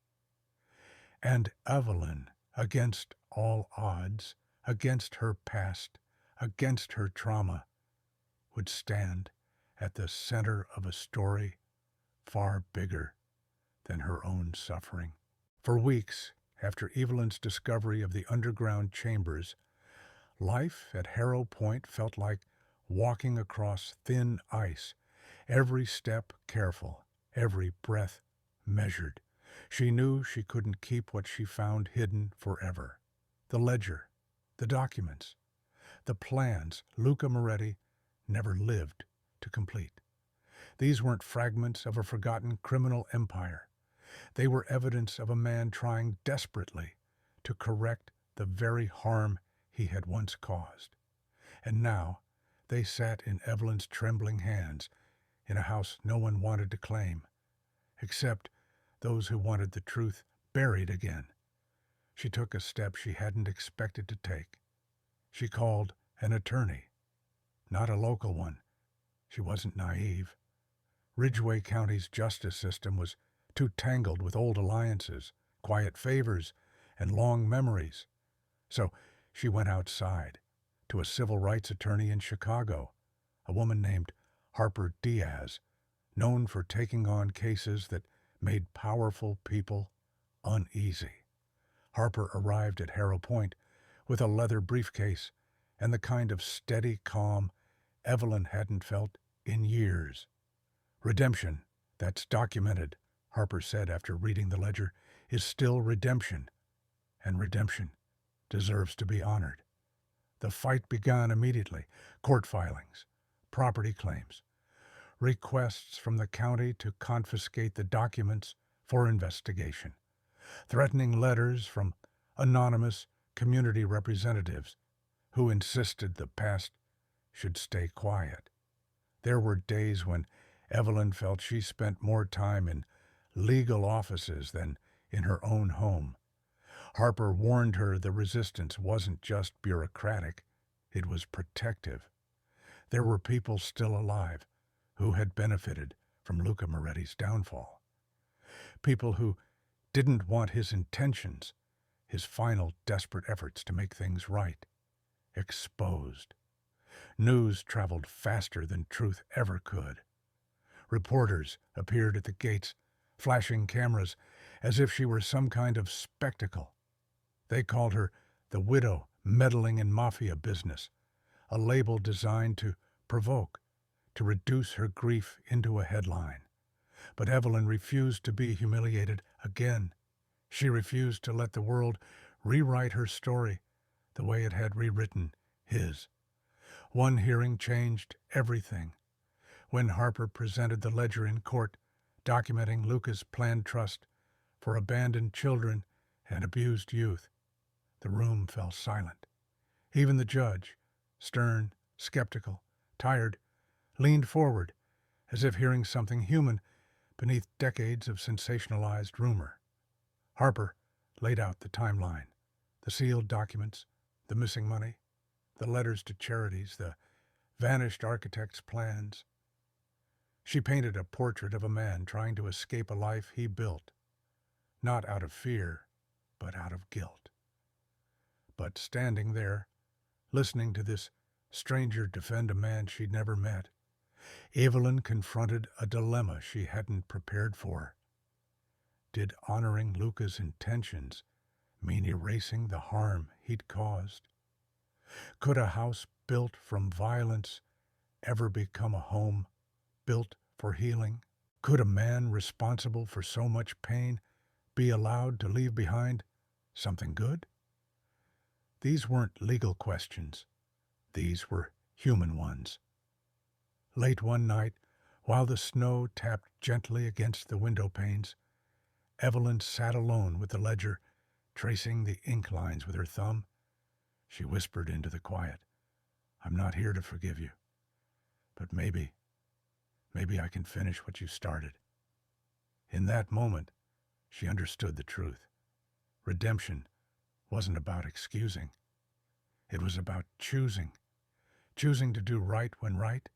And Evelyn, against all odds, against her past, against her trauma, would stand at the center of a story far bigger than her own suffering. For weeks after Evelyn's discovery of the underground chambers, life at Harrow Point felt like walking across thin ice, every step careful, every breath measured. She knew she couldn't keep what she found hidden forever. The ledger, the documents, the plans Luca Moretti never lived to complete. These weren't fragments of a forgotten criminal empire. They were evidence of a man trying desperately to correct the very harm he had once caused. And now they sat in Evelyn's trembling hands in a house no one wanted to claim, except those who wanted the truth buried again. She took a step she hadn't expected to take. She called an attorney, not a local one. She wasn't naive. Ridgeway County's justice system was too tangled with old alliances, quiet favors, and long memories. So she went outside to a civil rights attorney in Chicago, a woman named Harper Diaz, known for taking on cases that made powerful people uneasy. Harper arrived at Harrow Point with a leather briefcase and the kind of steady calm Evelyn hadn't felt in years. Redemption, that's documented, Harper said after reading the ledger, is still redemption, and redemption deserves to be honored. The fight began immediately. Court filings, property claims, requests from the county to confiscate the documents for investigation, threatening letters from anonymous community representatives who insisted the past should stay quiet. There were days when Evelyn felt she spent more time in legal offices than in her own home. Harper warned her the resistance wasn't just bureaucratic, it was protective. There were people still alive who had benefited from Luca Moretti's downfall. People who didn't want his intentions, his final desperate efforts to make things right, exposed. News traveled faster than truth ever could. Reporters appeared at the gates, flashing cameras as if she were some kind of spectacle. They called her the widow meddling in Mafia business, a label designed to provoke, to reduce her grief into a headline. But Evelyn refused to be humiliated again. She refused to let the world rewrite her story the way it had rewritten his. One hearing changed everything. When Harper presented the ledger in court, documenting Luca's planned trust for abandoned children and abused youth, the room fell silent. Even the judge, stern, skeptical, tired, leaned forward as if hearing something human beneath decades of sensationalized rumor. Harper laid out the timeline, the sealed documents, the missing money, the letters to charities, the vanished architect's plans. She painted a portrait of a man trying to escape a life he built, not out of fear, but out of guilt. But standing there, listening to this stranger defend a man she'd never met, Evelyn confronted a dilemma she hadn't prepared for. Did honoring Luca's intentions mean erasing the harm he'd caused? Could a house built from violence ever become a home built for healing? Could a man responsible for so much pain be allowed to leave behind something good? These weren't legal questions. These were human ones. Late one night, while the snow tapped gently against the window panes, Evelyn sat alone with the ledger, tracing the ink lines with her thumb. She whispered into the quiet, "I'm not here to forgive you, but maybe I can finish what you started." In that moment, she understood the truth. Redemption wasn't about excusing. It was about choosing. Choosing to do right when right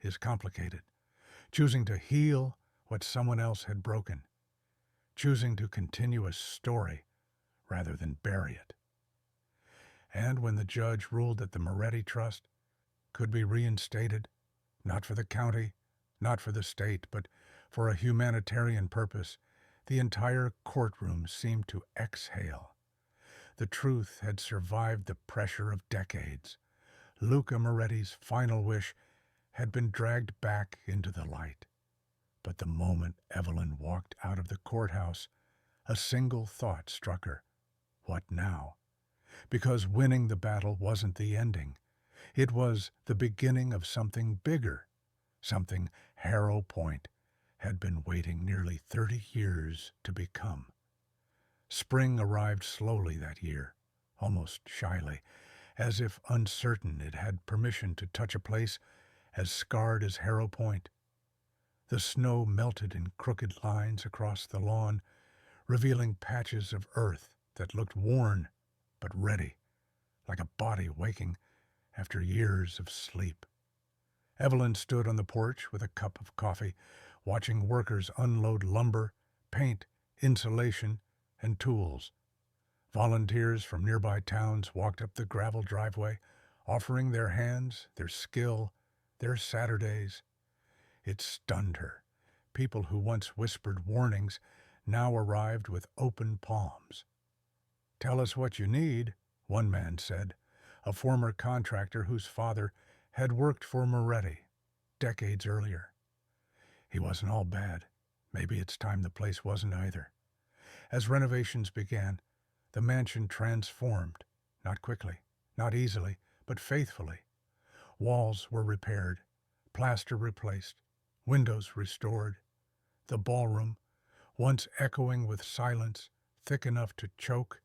is complicated. Choosing to heal what someone else had broken. Choosing to continue a story rather than bury it. And when the judge ruled that the Moretti Trust could be reinstated, not for the county, not for the state, but for a humanitarian purpose, the entire courtroom seemed to exhale. The truth had survived the pressure of decades. Luca Moretti's final wish had been dragged back into the light. But the moment Evelyn walked out of the courthouse, a single thought struck her. What now? Because winning the battle wasn't the ending. It was the beginning of something bigger, something Harrow Point had been waiting nearly 30 years to become. Spring arrived slowly that year, almost shyly, as if uncertain it had permission to touch a place as scarred as Harrow Point. The snow melted in crooked lines across the lawn, revealing patches of earth that looked worn but ready, like a body waking after years of sleep. Evelyn stood on the porch with a cup of coffee, watching workers unload lumber, paint, insulation, and tools. Volunteers from nearby towns walked up the gravel driveway, offering their hands, their skill, their Saturdays. It stunned her. People who once whispered warnings now arrived with open palms. "Tell us what you need," one man said, a former contractor whose father had worked for Moretti decades earlier. He wasn't all bad. Maybe it's time the place wasn't either. As renovations began, the mansion transformed, not quickly, not easily, but faithfully. Walls were repaired, plaster replaced, windows restored. The ballroom, once echoing with silence thick enough to choke,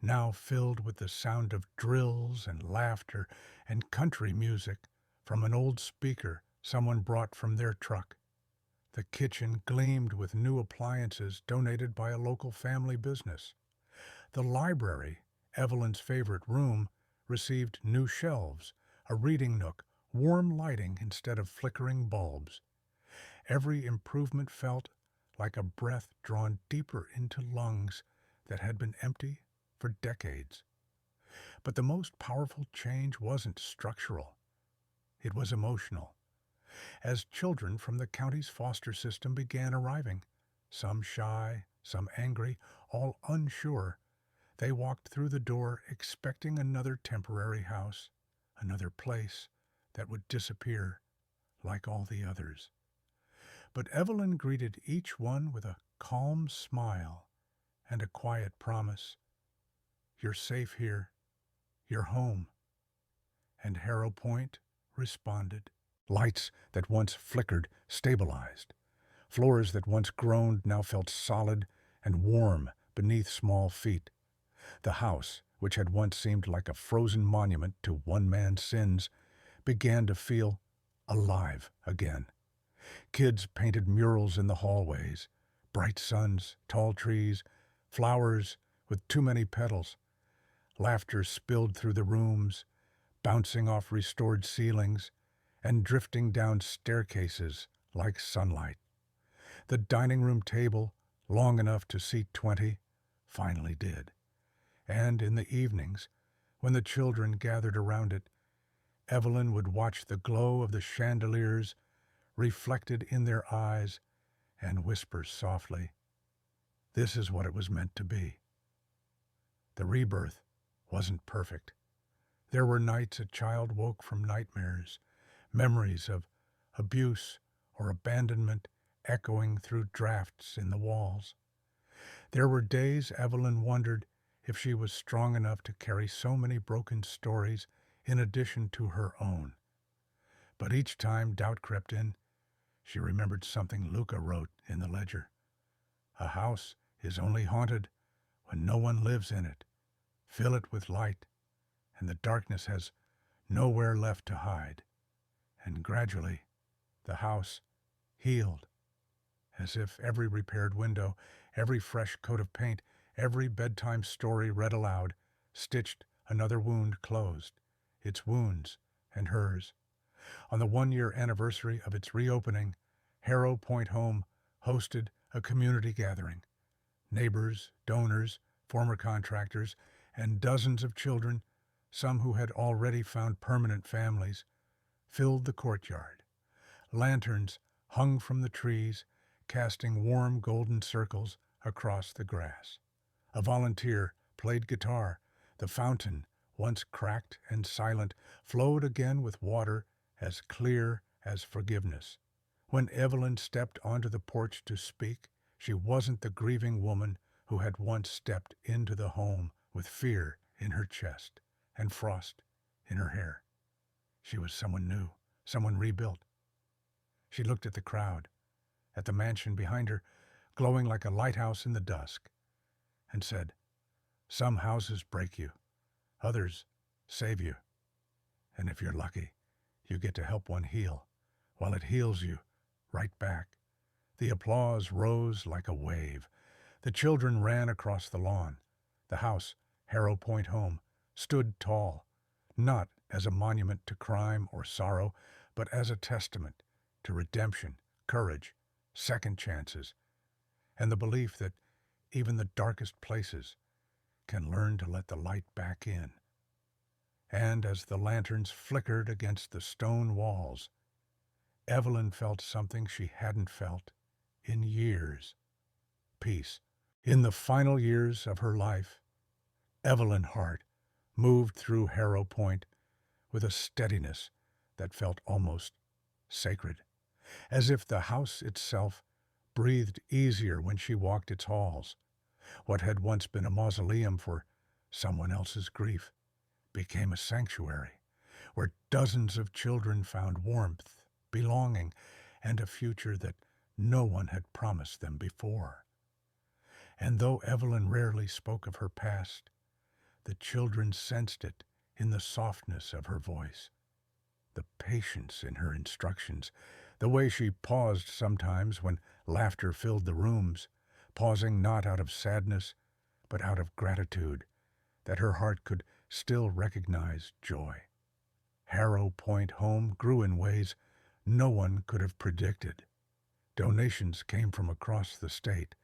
now filled with the sound of drills and laughter and country music from an old speaker someone brought from their truck. The kitchen gleamed with new appliances donated by a local family business. The library, Evelyn's favorite room, received new shelves, a reading nook, warm lighting instead of flickering bulbs. Every improvement felt like a breath drawn deeper into lungs that had been empty for decades. But the most powerful change wasn't structural. It was emotional. As children from the county's foster system began arriving, some shy, some angry, all unsure, they walked through the door expecting another temporary house, another place that would disappear like all the others. But Evelyn greeted each one with a calm smile and a quiet promise. You're safe here. You're home. And Harrow Point responded. Lights that once flickered stabilized. Floors that once groaned now felt solid and warm beneath small feet. The house, which had once seemed like a frozen monument to one man's sins, began to feel alive again. Kids painted murals in the hallways, bright suns, tall trees, flowers with too many petals. Laughter spilled through the rooms, bouncing off restored ceilings and drifting down staircases like sunlight. The dining room table, long enough to seat 20, finally did. And in the evenings, when the children gathered around it, Evelyn would watch the glow of the chandeliers reflected in their eyes and whisper softly, "This is what it was meant to be." The rebirth wasn't perfect. There were nights a child woke from nightmares, memories of abuse or abandonment echoing through drafts in the walls. There were days Evelyn wondered if she was strong enough to carry so many broken stories in addition to her own. But each time doubt crept in, she remembered something Luca wrote in the ledger. A house is only haunted when no one lives in it. Fill it with light, and the darkness has nowhere left to hide. And gradually, the house healed, as if every repaired window, every fresh coat of paint, every bedtime story read aloud, stitched another wound closed, its wounds and hers. On the 1-year anniversary of its reopening, Harrow Point Home hosted a community gathering. Neighbors, donors, former contractors, and dozens of children, some who had already found permanent families, filled the courtyard. Lanterns hung from the trees, casting warm golden circles across the grass. A volunteer played guitar. The fountain, once cracked and silent, flowed again with water as clear as forgiveness. When Evelyn stepped onto the porch to speak, she wasn't the grieving woman who had once stepped into the home with fear in her chest and frost in her hair. She was someone new, someone rebuilt. She looked at the crowd, at the mansion behind her, glowing like a lighthouse in the dusk, and said, "Some houses break you, others save you. And if you're lucky, you get to help one heal, while it heals you right back." The applause rose like a wave. The children ran across the lawn. The house, Harrow Point Home, stood tall, not as a monument to crime or sorrow, but as a testament to redemption, courage, second chances, and the belief that even the darkest places can learn to let the light back in. And as the lanterns flickered against the stone walls, Evelyn felt something she hadn't felt in years. Peace. In the final years of her life, Evelyn Hart moved through Harrow Point with a steadiness that felt almost sacred, as if the house itself breathed easier when she walked its halls. What had once been a mausoleum for someone else's grief became a sanctuary, where dozens of children found warmth, belonging, and a future that no one had promised them before. And though Evelyn rarely spoke of her past, the children sensed it in the softness of her voice, the patience in her instructions, the way she paused sometimes when laughter filled the rooms, pausing not out of sadness, but out of gratitude that her heart could still recognize joy. Harrow Point Home grew in ways no one could have predicted. Donations came from across the state,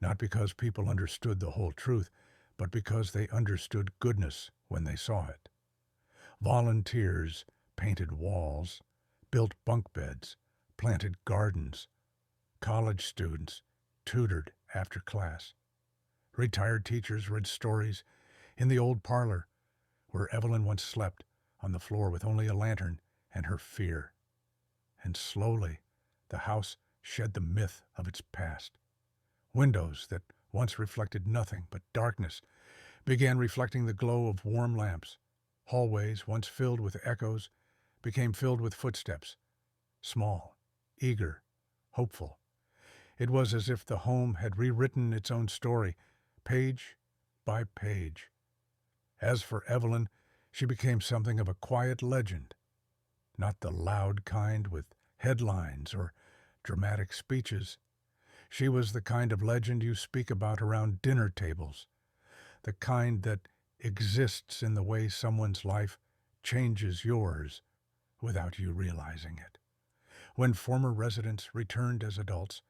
not because people understood the whole truth, but because they understood goodness when they saw it. Volunteers painted walls, built bunk beds, planted gardens. College students tutored after class. Retired teachers read stories in the old parlor where Evelyn once slept on the floor with only a lantern and her fear. And slowly, the house shed the myth of its past. Windows that once reflected nothing but darkness began reflecting the glow of warm lamps. Hallways, once filled with echoes, became filled with footsteps, small, eager, hopeful. It was as if the home had rewritten its own story, page by page. As for Evelyn, she became something of a quiet legend, not the loud kind with headlines or dramatic speeches. She was the kind of legend you speak about around dinner tables, the kind that exists in the way someone's life changes yours without you realizing it. When former residents returned as adults,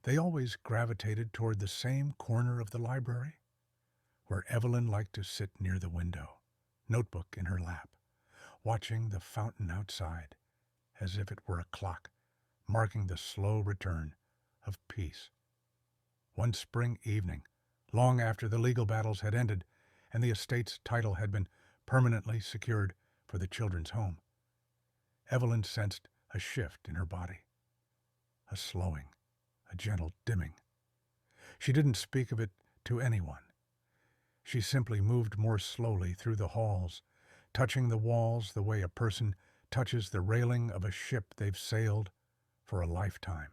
they always gravitated toward the same corner of the library, where Evelyn liked to sit near the window, notebook in her lap, watching the fountain outside, as if it were a clock, marking the slow return of peace. One spring evening, long after the legal battles had ended and the estate's title had been permanently secured for the children's home, Evelyn sensed a shift in her body, a slowing, a gentle dimming. She didn't speak of it to anyone. She simply moved more slowly through the halls, touching the walls the way a person touches the railing of a ship they've sailed for a lifetime.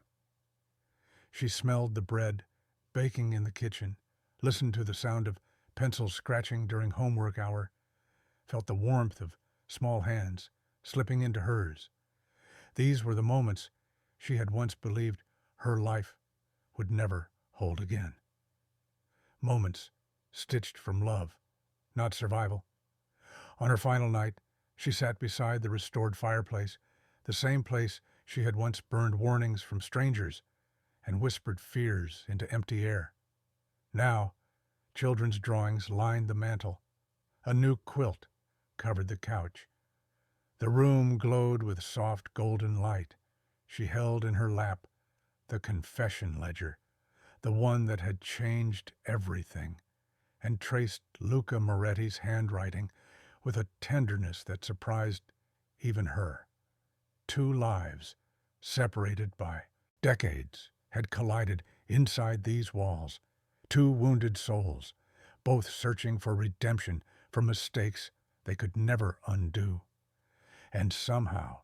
She smelled the bread baking in the kitchen, listened to the sound of pencil scratching during homework hour, felt the warmth of small hands slipping into hers. These were the moments she had once believed her life would never hold again. Moments stitched from love, not survival. On her final night, she sat beside the restored fireplace, the same place she had once burned warnings from strangers and whispered fears into empty air. Now, children's drawings lined the mantel. A new quilt covered the couch. The room glowed with soft golden light. She held in her lap the confession ledger, the one that had changed everything, and traced Luca Moretti's handwriting with a tenderness that surprised even her. 2 lives, separated by decades, had collided inside these walls. 2 wounded souls, both searching for redemption for mistakes they could never undo. And somehow,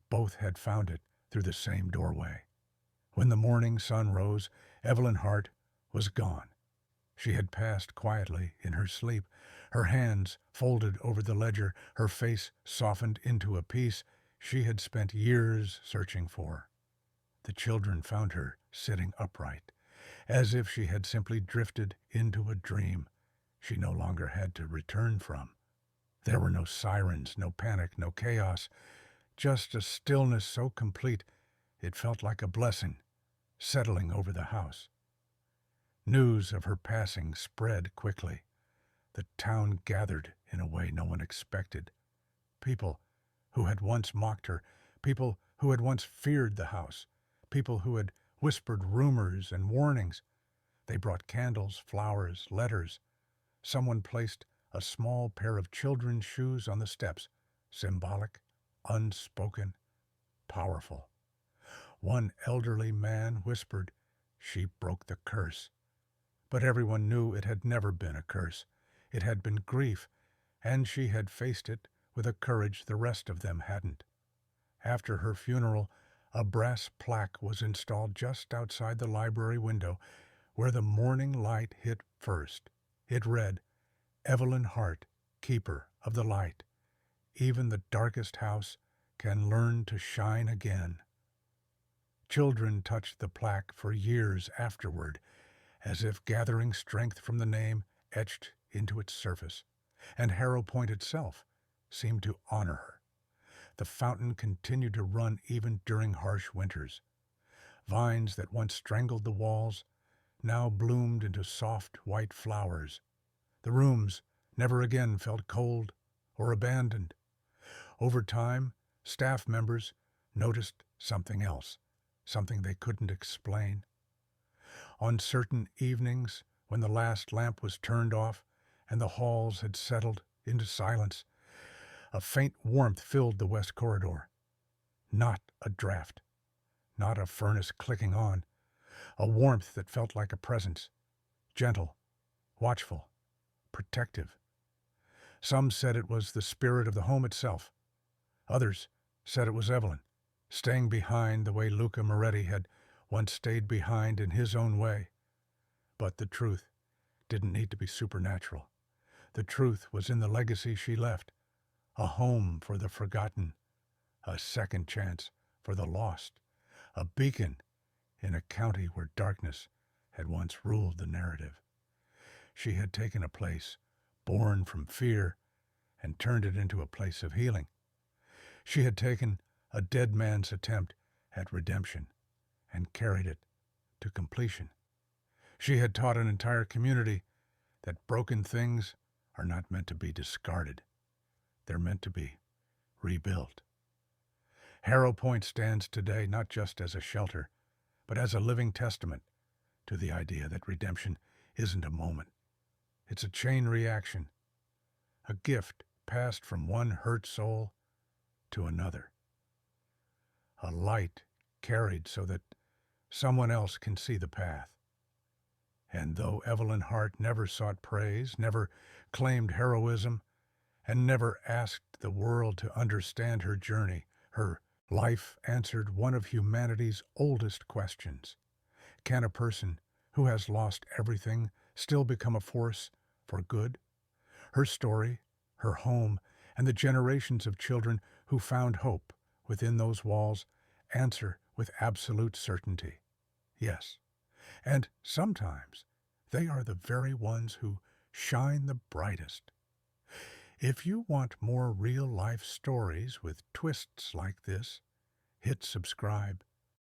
both had found it through the same doorway. When the morning sun rose, Evelyn Hart was gone. She had passed quietly in her sleep, her hands folded over the ledger, her face softened into a peace she had spent years searching for. The children found her sitting upright, as if she had simply drifted into a dream she no longer had to return from. There were no sirens, no panic, no chaos, just a stillness so complete it felt like a blessing settling over the house. News of her passing spread quickly. The town gathered in a way no one expected. People who had once mocked her, people who had once feared the house, people who had whispered rumors and warnings. They brought candles, flowers, letters. Someone placed a small pair of children's shoes on the steps, symbolic, unspoken, powerful. One elderly man whispered, "She broke the curse." But everyone knew it had never been a curse. It had been grief, and she had faced it with a courage the rest of them hadn't. After her funeral, a brass plaque was installed just outside the library window, where the morning light hit first. It read, "Evelyn Hart, keeper of the light. Even the darkest house can learn to shine again." Children touched the plaque for years afterward, as if gathering strength from the name etched into its surface, and Harrow Point itself seemed to honor her. The fountain continued to run even during harsh winters. Vines that once strangled the walls now bloomed into soft white flowers. The rooms never again felt cold or abandoned. Over time, staff members noticed something else, something they couldn't explain. On certain evenings, when the last lamp was turned off and the halls had settled into silence, a faint warmth filled the west corridor. Not a draft, not a furnace clicking on, a warmth that felt like a presence, gentle, watchful, protective. Some said it was the spirit of the home itself. Others said it was Evelyn, staying behind the way Luca Moretti had once stayed behind in his own way. But the truth didn't need to be supernatural. The truth was in the legacy she left, a home for the forgotten, a second chance for the lost, a beacon in a county where darkness had once ruled the narrative. She had taken a place born from fear and turned it into a place of healing. She had taken a dead man's attempt at redemption and carried it to completion. She had taught an entire community that broken things are not meant to be discarded. They're meant to be rebuilt. Harrow Point stands today not just as a shelter, but as a living testament to the idea that redemption isn't a moment. It's a chain reaction, a gift passed from one hurt soul to another. A light carried so that someone else can see the path. And though Evelyn Hart never sought praise, never claimed heroism, and never asked the world to understand her journey, her life answered one of humanity's oldest questions. Can a person who has lost everything still become a force for good? Her story, her home, and the generations of children who found hope within those walls answer with absolute certainty. Yes, and sometimes they are the very ones who shine the brightest. If you want more real-life stories with twists like this, hit subscribe